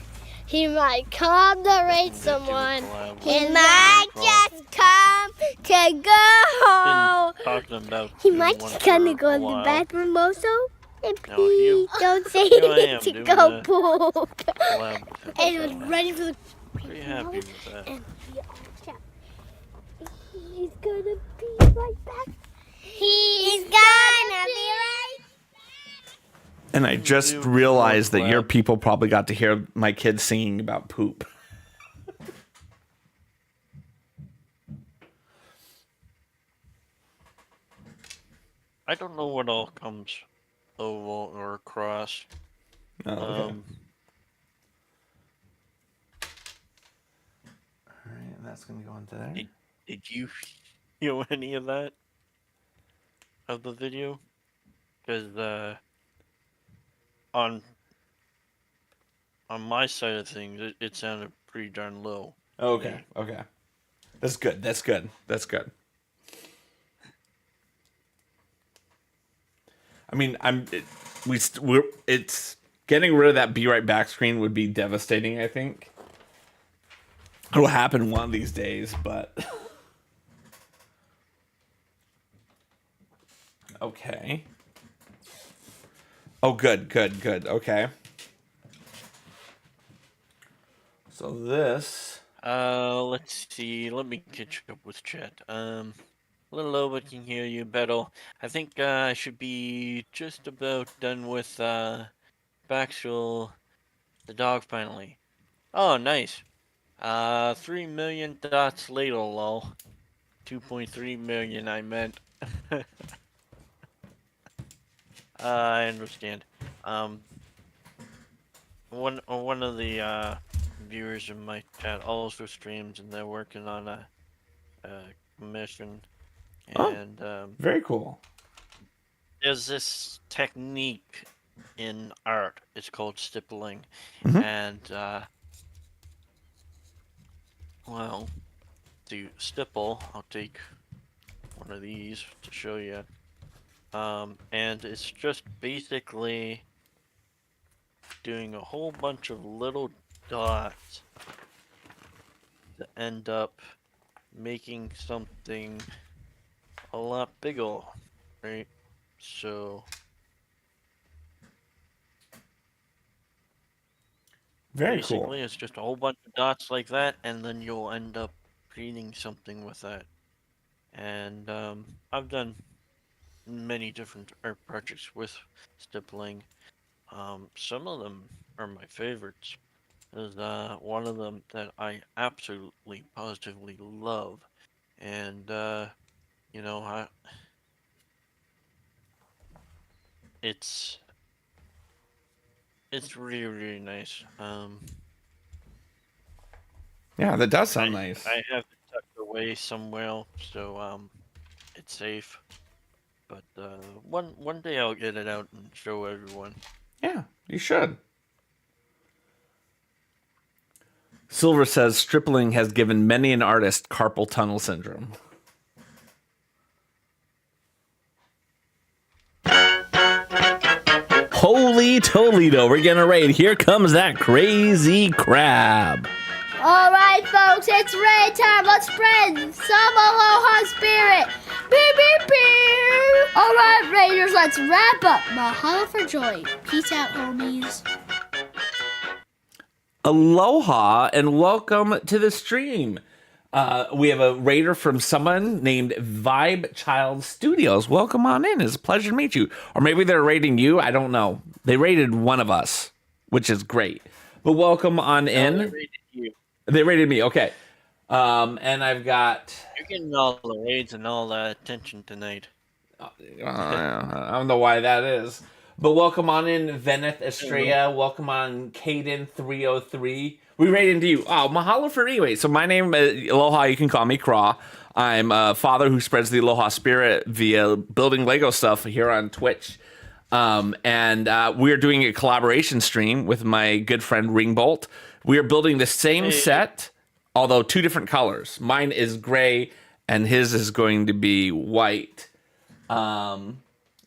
E: he might come to rate
G: that
E: someone.
G: collab
E: He
G: with
E: might
G: Ringbolt.
E: just come to go.
G: Been talking about
E: He
G: doing
E: might
G: one
E: just kind
G: for
E: of go
G: a
E: in the
G: while.
E: bathroom also. And
G: No,
E: please
G: you-
E: don't say
G: Here I
E: he
G: am
E: needs to
G: doing
E: go
G: that.
E: poop.
G: Collab with him,
E: And
G: so
E: was ready for the
G: pretty happy with that.
E: and we all chat. He's gonna be right back. He's gonna be right.
A: And I just
G: Do
A: realized that
G: more
A: your
G: collab.
A: people probably got to hear my kids singing about poop.
G: I don't know what all comes oval or across.
A: Oh, okay.
G: Um,
A: All right, and that's going to go into there.
G: did you hear any of that? Of the video? Because on my side of things, it sounded pretty darn low.
A: Okay, okay. That's good. That's good. That's good. I mean, it's getting rid of that Be Right Back screen would be devastating, I think. It'll happen one of these days, but okay. Oh, good. Okay. So this.
G: Let's see. Let me catch up with chat. A little over can hear you, Bettle. I think I should be just about done with Baxel, the dog finally. Oh, nice. 3 million dots later, lol. 2.3 million, I meant. I understand. One of the viewers in my chat also streams, and they're working on a commission.
A: Oh.
G: And
A: Very cool.
G: there's this technique in art. It's called stippling,
A: Mhm.
G: and well, to stipple, I'll take one of these to show you. And it's just basically doing a whole bunch of little dots to end up making something a lot bigger, right? So
A: Very
G: basically,
A: cool.
G: it's just a whole bunch of dots like that, and then you'll end up creating something with that. And I've done many different art projects with stippling. Some of them are my favorites. There's one of them that I absolutely positively love, and you know, it's really really nice.
A: Yeah, that does sound
G: I
A: nice.
G: I have it tucked away somewhere, so it's safe. But one day I'll get it out and show everyone.
A: Yeah, you should. Silver says stripling has given many an artist carpal tunnel syndrome.
D: Holy Toledo, we're getting a raid. Here comes that crazy crab.
E: All right, folks, it's raid time. Let's spread some aloha spirit. Beep, beep, beep. All right, raiders, let's wrap up. Mahalo for joy. Peace out, homies.
A: Aloha and welcome to the stream. We have a raider from someone named Vibe Child Studios. Welcome on in. It's a pleasure to meet you. Or maybe they're raiding you. I don't know. They raided one of us, which is great. But welcome on in.
G: They raided you.
A: They raided me. Okay. And I've got.
G: You're getting all the raids and all the attention tonight.
A: I don't know why that is. But welcome on in, Veneth Estrella. Welcome on, Caden303. We raid into you. Oh, mahalo for anyway. So my name, Aloha, you can call me Craw. I'm a father who spreads the Aloha spirit via building Lego stuff here on Twitch. And we're doing a collaboration stream with my good friend Ringbolt. We are building the same set, although two different colors. Mine is gray, and his is going to be white.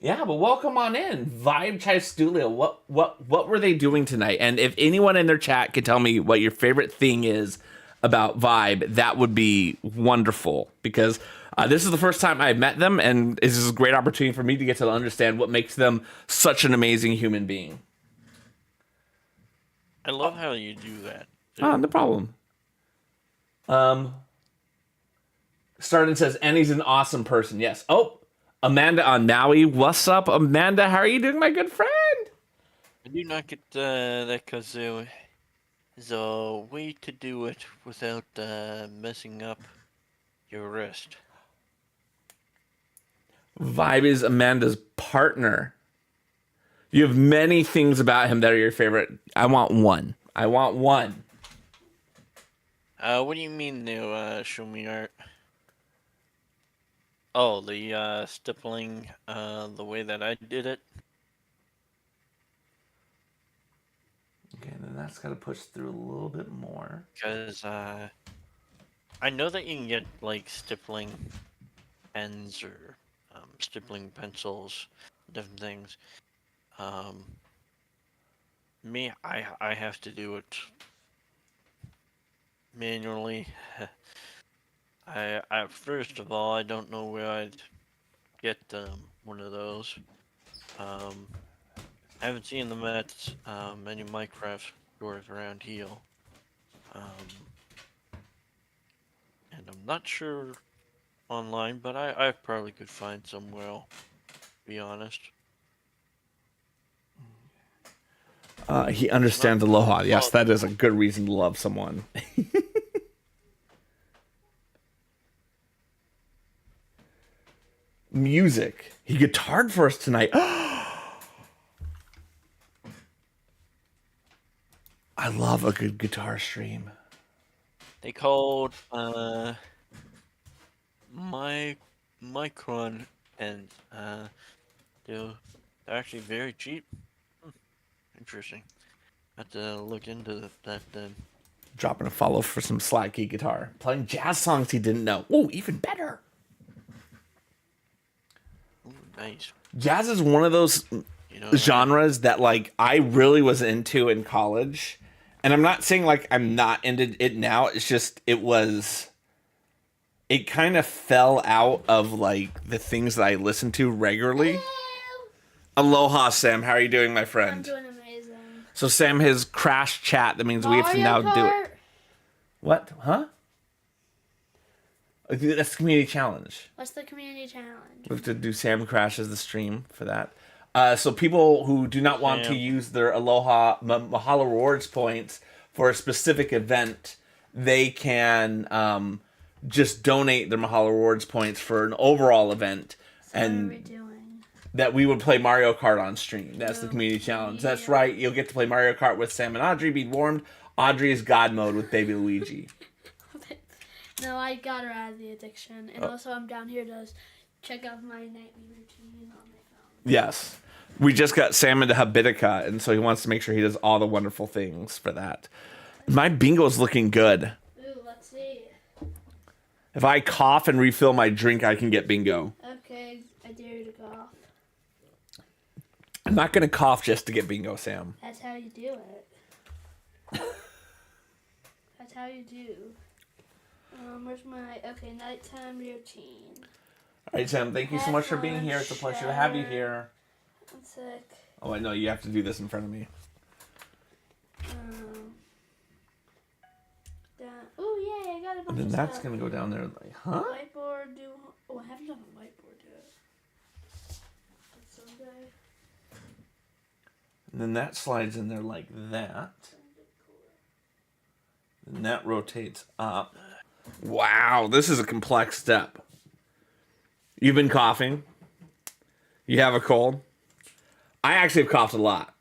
A: Yeah, but welcome on in, Vibe Chai Studio. What were they doing tonight? And if anyone in their chat could tell me what your favorite thing is about Vibe, that would be wonderful. Because this is the first time I've met them, and this is a great opportunity for me to get to understand what makes them such an amazing human being.
G: I love how you do that.
A: Oh, no problem. Starden says, Annie's an awesome person. Yes. Oh, Amanda on Maui. What's up, Amanda? How are you doing, my good friend?
G: I do not get that because there's a way to do it without messing up your wrist.
A: Vibe is Amanda's partner. You have many things about him that are your favorite. I want one.
G: What do you mean to show me art? Oh, the stippling, the way that I did it.
A: Okay, then that's got to push through a little bit more.
G: Because I know that you can get like stippling pens or stippling pencils, different things. Me, I have to do it manually. I first of all, I don't know where I'd get one of those. I haven't seen them at many Minecraft stores around here. And I'm not sure online, but I probably could find somewhere, to be honest.
A: He understands Aloha. Yes, that is a good reason to love someone. music. He guitared for us tonight. I love a good guitar stream.
G: They called Micron, and they're actually very cheap. Interesting. Have to look into that then.
A: Dropping a follow for some slide key guitar. Playing jazz songs he didn't know. Ooh, even better.
G: Ooh, nice.
A: Jazz is one of those genres that like I really was into in college. And I'm not saying like I'm not into it now. It's just it kind of fell out of like the things that I listen to regularly. Aloha, Sam. How are you doing, my friend?
E: I'm doing amazing.
A: So Sam has crashed chat. That means we have to now do it. What? Huh? That's the community challenge.
E: What's the community challenge?
A: We have to do Sam crashes the stream for that. So people who do not want to use their Aloha Mahalo Rewards points for a specific event, they can just donate their Mahalo Rewards points for an overall event.
E: So
A: and
E: what are we doing?
A: That we would play Mario Kart on stream. That's the community challenge. That's right. You'll get to play Mario Kart with Sam and Audrey. Be warned, Audrey is God mode with Baby Luigi.
E: No, I got her out of the addiction. And also I'm down here to check out my nightly routine on my phone.
A: Yes. We just got Sam into Habitica, and so he wants to make sure he does all the wonderful things for that. My bingo's looking good.
E: Ooh, let's see.
A: If I cough and refill my drink, I can get bingo.
E: Okay, I dare you to cough.
A: I'm not going to cough just to get bingo, Sam.
E: That's how you do it. That's how you do. Where's my... Okay, nighttime routine.
A: All right, Sam, thank you so much for being here. It's a pleasure to have you here.
E: I'm sick.
A: Oh, I know. You have to do this in front of me.
E: Oh, yay, I got a bunch
A: And then
E: of
A: that's
E: stuff.
A: going to go down there like, huh?
E: Whiteboard, do... Oh, I haven't done a whiteboard yet. It's Sunday.
A: And then that slides in there like that. And that rotates up. Wow, this is a complex step. You've been coughing. You have a cold. I actually have coughed a lot.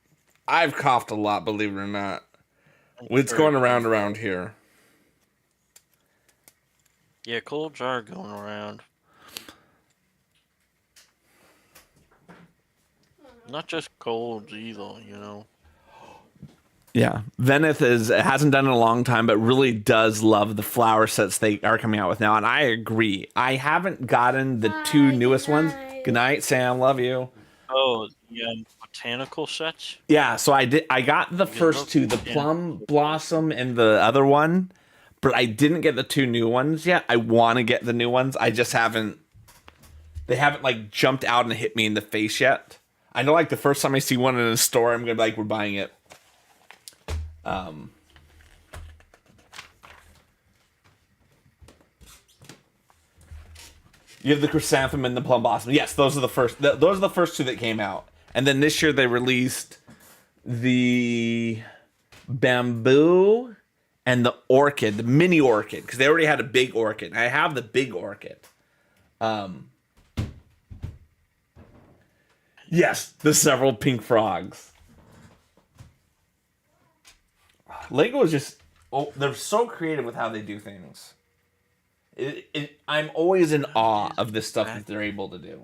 A: I've coughed a lot, believe it or not. It's going around here.
G: Yeah, colds are going around. Not just colds either, you know.
A: Yeah, Zenith hasn't done it in a long time, but really does love the flower sets they are coming out with now, and I agree. I haven't gotten the two newest ones. Good night, Sam. Love you.
G: Oh, the botanical sets?
A: Yeah, so I got the first two, the Plum Blossom and the other one, but I didn't get the two new ones yet. I want to get the new ones. I just haven't. They haven't like jumped out and hit me in the face yet. I know, like the first time I see one in a store, I'm gonna be like, "We're buying it." You have the chrysanthemum and the plum blossom. Yes, those are the first. Those are the first two that came out, and then this year they released the bamboo and the orchid, the mini orchid, because they already had a big orchid. I have the big orchid. Yes, the several pink frogs. Lego is just, they're so creative with how they do things. I'm always in awe of the stuff that they're able to do.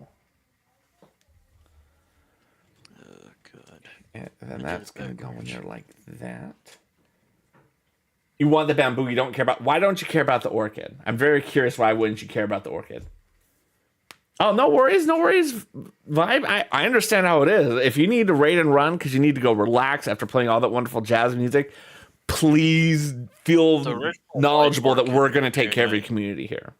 G: Oh, God.
A: And then that's going to go in there like that. You want the bamboo, you don't care about... Why don't you care about the orchid? I'm very curious, why wouldn't you care about the orchid? Oh, no worries. Vibe, I understand how it is. If you need to raid and run because you need to go relax after playing all that wonderful jazz music, please feel knowledgeable that we're going to take care of your community here.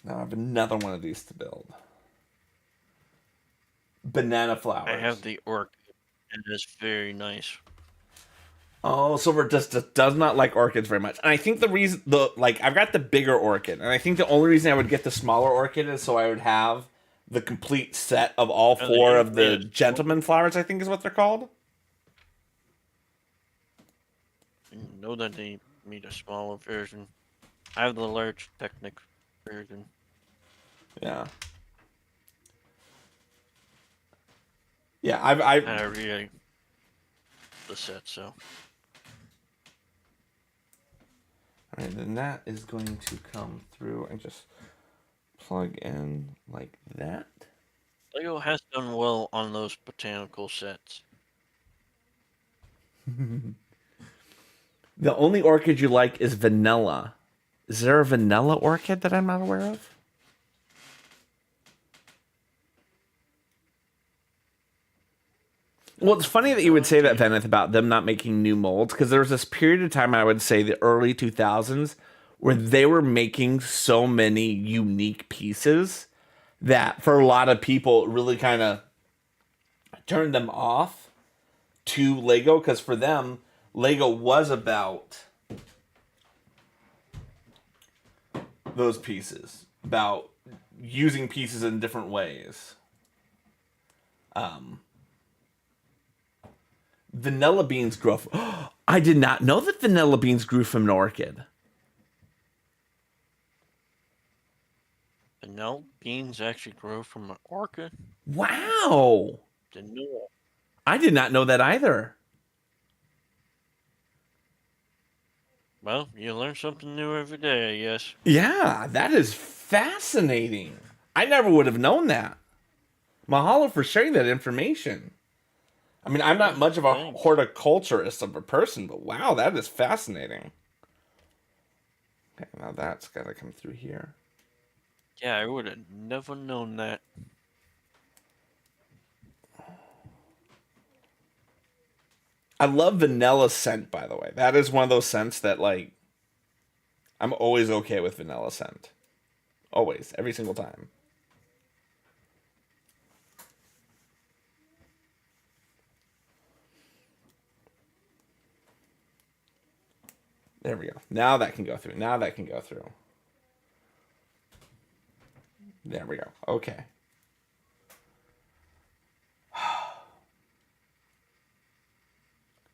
A: Now I have another one of these to build. Banana flowers.
G: I have the orchid, and it's very nice.
A: Oh, Silver just does not like orchids very much. And I think the reason, I've got the bigger orchid, and I think the only reason I would get the smaller orchid is so I would have the complete set of all four of the gentleman flowers, I think is what they're called.
G: I know that they made a smaller version. I have the large Technic version.
A: Yeah. Yeah, I've
G: I really the set, so.
A: All right, then that is going to come through and just plug in like that.
G: LEGO has done well on those botanical sets.
A: The only orchid you like is vanilla. Is there a vanilla orchid that I'm not aware of? Well, it's funny that you would say that, Venneth, about them not making new molds, because there was this period of time, I would say the early 2000s, where they were making so many unique pieces that for a lot of people, it really kind of turned them off to Lego, because for them, Lego was about those pieces, about using pieces in different ways. Vanilla beans grow from... I did not know that vanilla beans grew from an orchid.
G: Vanilla beans actually grow from an orchid?
A: Wow.
G: Didn't know that.
A: I did not know that either.
G: Well, you learn something new every day, I guess.
A: Yeah, that is fascinating. I never would have known that. Mahalo for sharing that information. I mean, I'm not much of a
G: Thanks.
A: horticulturist of a person, but wow, that is fascinating. Okay, now that's got to come through here.
G: Yeah, I would have never known that.
A: I love vanilla scent, by the way. That is one of those scents that, like, I'm always okay with vanilla scent. Always. Every single time. There we go. Now that can go through. Now that can go through. There we go. Okay.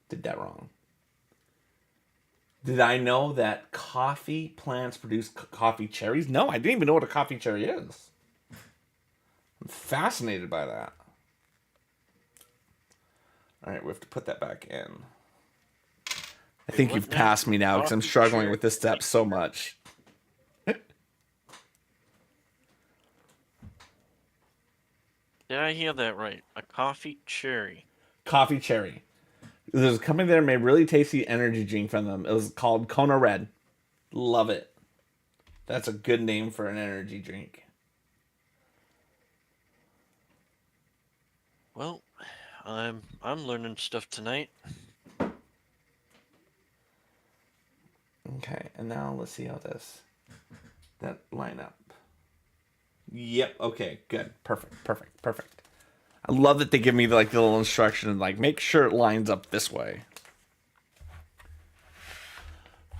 A: Did that wrong. Did I know that coffee plants produce coffee cherries? No, I didn't even know what a coffee cherry is. I'm fascinated by that. All right, we have to put that back in. I think
G: what
A: you've
G: now?
A: passed me now because I'm
G: Coffee
A: struggling
G: cherry?
A: with this step so much.
G: Did I hear that right? A coffee cherry.
A: Coffee cherry. There's a company there made really tasty energy drink from them. It was called Kona Red. Love it. That's a good name for an energy drink.
G: Well, I'm learning stuff tonight.
A: Okay, and now let's see how that line up. Yep, okay, good. Perfect. I love that they give me like the little instruction, like make sure it lines up this way.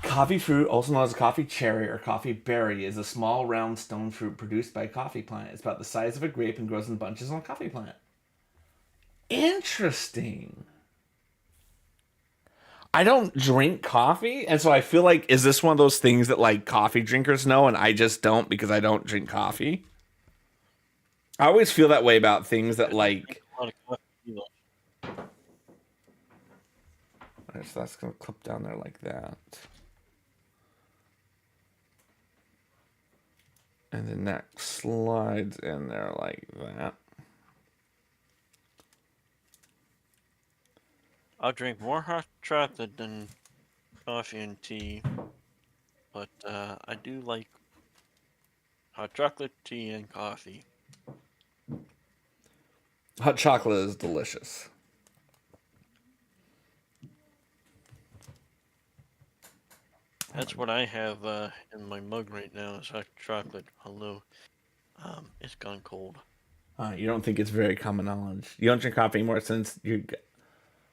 A: Coffee fruit, also known as coffee cherry or coffee berry, is a small round stone fruit produced by a coffee plant. It's about the size of a grape and grows in bunches on a coffee plant. Interesting. I don't drink coffee, and so I feel like, is this one of those things that like coffee drinkers know and I just don't because I don't drink coffee? I always feel that way about things that like...
G: A lot of coffee either.
A: Alright, so that's going to clip down there like that. And then that slides in there like that.
G: I'll drink more hot chocolate than coffee and tea, but I do like hot chocolate, tea, and coffee.
A: Hot chocolate is delicious.
G: That's what I have in my mug right now is hot chocolate. Although it's gone cold.
A: You don't think it's very common knowledge. You don't drink coffee anymore since you...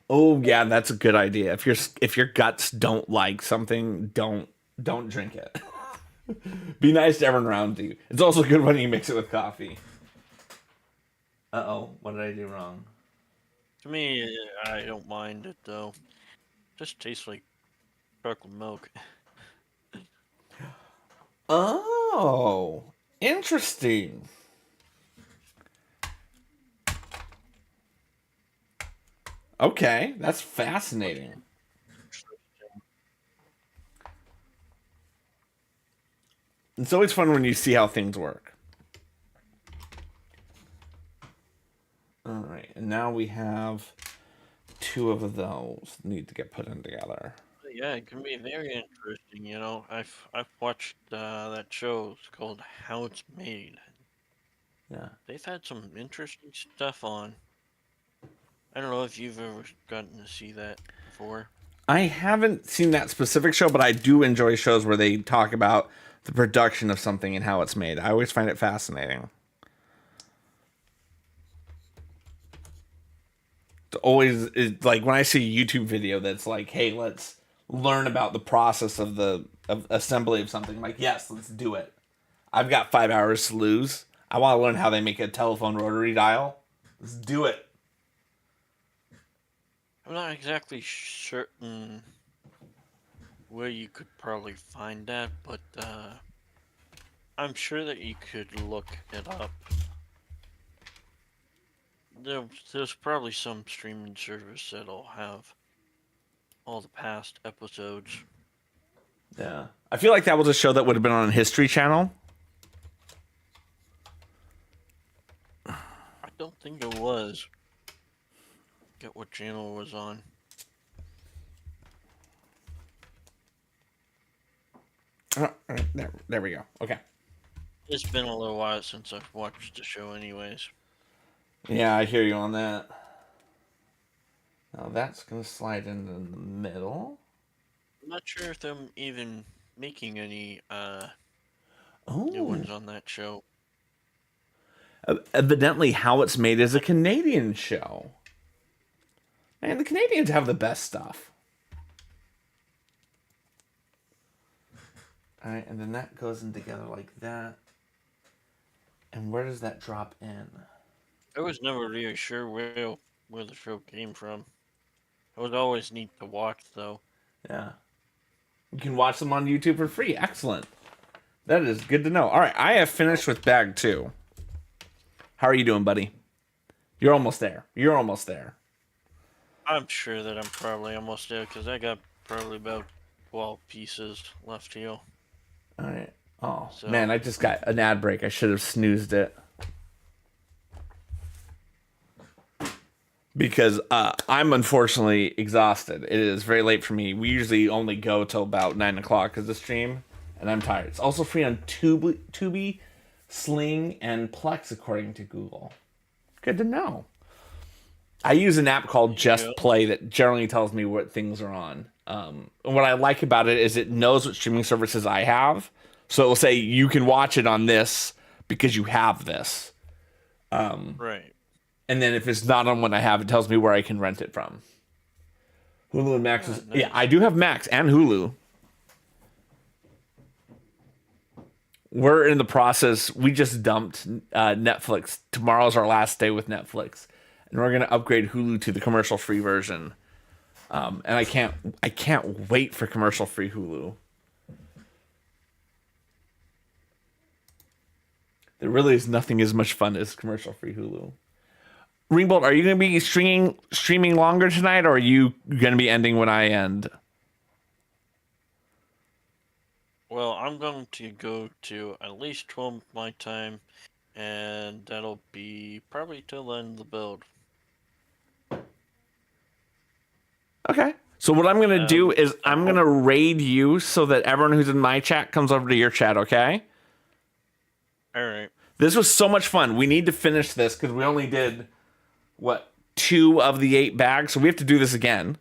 A: Oh yeah, that's a good idea. If your guts don't like something, don't drink it. Be nice to everyone around you. It's also good when you mix it with coffee. Uh-oh, what did I do wrong?
G: To me, I don't mind it though. Just tastes like chocolate milk.
A: Oh, Oh, interesting. Okay, that's fascinating. It's always fun when you see how things work. All right, and now we have 2 of those need to get put in together.
G: Yeah, it can be very interesting. You know, I've watched that show. It's called How It's Made.
A: Yeah.
G: They've had some interesting stuff on. I don't know if you've ever gotten to see that before.
A: I haven't seen that specific show, but I do enjoy shows where they talk about the production of something and how it's made. I always find it fascinating. It's always like when I see a YouTube video that's like, "Hey, let's learn about the process of the assembly of something." I'm like, yes, let's do it. I've got 5 hours to lose. I want to learn how they make a telephone rotary dial. Let's do it.
G: I'm not exactly certain where you could probably find that, but I'm sure that you could look it up. There's probably some streaming service that'll have all the past episodes.
A: Yeah. I feel like that was a show that would have been on History Channel.
G: I don't think it was. Get what channel it was on.
A: Oh, there we go. Okay.
G: It's been a little while since I've watched the show anyways.
A: Yeah, I hear you on that. Now that's going to slide into the middle.
G: I'm not sure if I'm even making any new
A: Oh.
G: ones on that show.
A: Evidently, How It's Made is a Canadian show. Man, the Canadians have the best stuff. All right, and then that goes in together like that. And where does that drop in?
G: I was never really sure where the show came from. It was always neat to watch, though.
A: Yeah. You can watch them on YouTube for free. Excellent. That is good to know. All right, I have finished with bag 2. How are you doing, buddy? You're almost there. You're almost there.
G: I'm sure that I'm probably almost there because I got probably about 12 pieces left here.
A: All right. Oh,
G: So-
A: man, I just got an ad break. I should have snoozed it. Because I'm unfortunately exhausted. It is very late for me. We usually only go till about 9 o'clock of the stream, and I'm tired. It's also free on Tubi, Sling, and Plex, according to Google. Good to know. I use an app called Just Play that generally tells me what things are on. And what I like about it is it knows what streaming services I have. So it will say, you can watch it on this because you have this.
G: Right.
A: And then if it's not on what I have, it tells me where I can rent it from. Hulu and Max is...
G: nice.
A: Yeah, I do have Max and Hulu. We're in the process. We just dumped Netflix. Tomorrow's our last day with Netflix. And we're going to upgrade Hulu to the commercial-free version. And I can't wait for commercial-free Hulu. There really is nothing as much fun as commercial-free Hulu. Ringbolt, are you going to be streaming longer tonight, or are you going to be ending when I end?
G: Well, I'm going to go to at least 12 my time, and that'll be probably till the end of the build.
A: Okay. So what I'm going to do is I'm going to raid you so that everyone who's in my chat comes over to your chat, okay?
G: All right.
A: This was so much fun. We need to finish this because we only did, 2 of the 8 bags, so we have to do this again.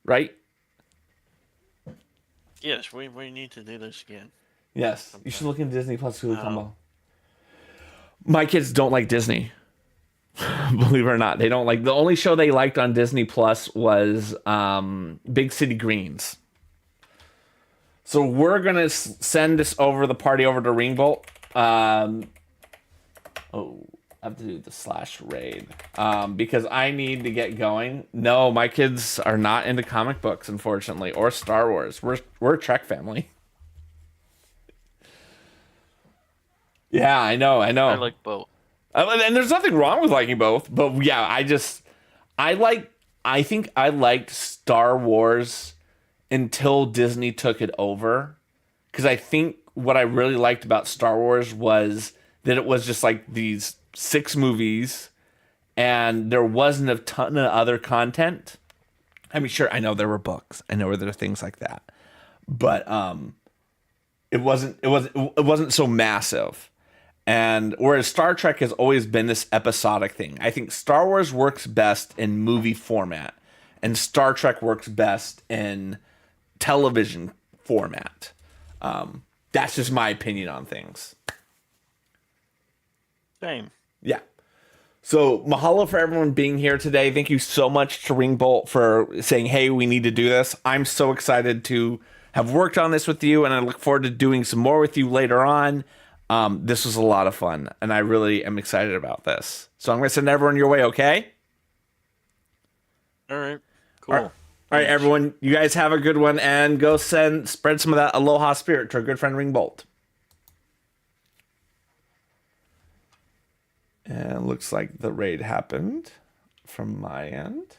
A: Right?
G: Yes, we need to do this again.
A: Yes. You should look into Disney Plus Hulu combo. My kids don't like Disney. Believe it or not, they don't like. The only show they liked on Disney Plus was Big City Greens. So we're gonna send this over the party over to Ringbolt. I have to do the /raid because I need to get going. No, my kids are not into comic books, unfortunately, or Star Wars. We're a Trek family. Yeah, I know.
G: I like both.
A: And there's nothing wrong with liking both, but yeah, I think I liked Star Wars until Disney took it over. Because I think what I really liked about Star Wars was that it was just like these 6 movies and there wasn't a ton of other content. I mean, sure, I know there were books. I know there were things like that. But it wasn't so massive. And whereas Star Trek has always been this episodic thing, I think Star Wars works best in movie format, and Star Trek works best in television format. That's just my opinion on things.
G: Same.
A: Yeah. So mahalo for everyone being here today. Thank you so much to Ringbolt for saying, hey, we need to do this. I'm so excited to have worked on this with you, and I look forward to doing some more with you later on. This was a lot of fun, and I really am excited about this. So I'm going to send everyone your way, okay?
G: All right. Cool.
A: All right, everyone. You guys have a good one, and go spread some of that aloha spirit to our good friend Ringbolt. And looks like the raid happened from my end.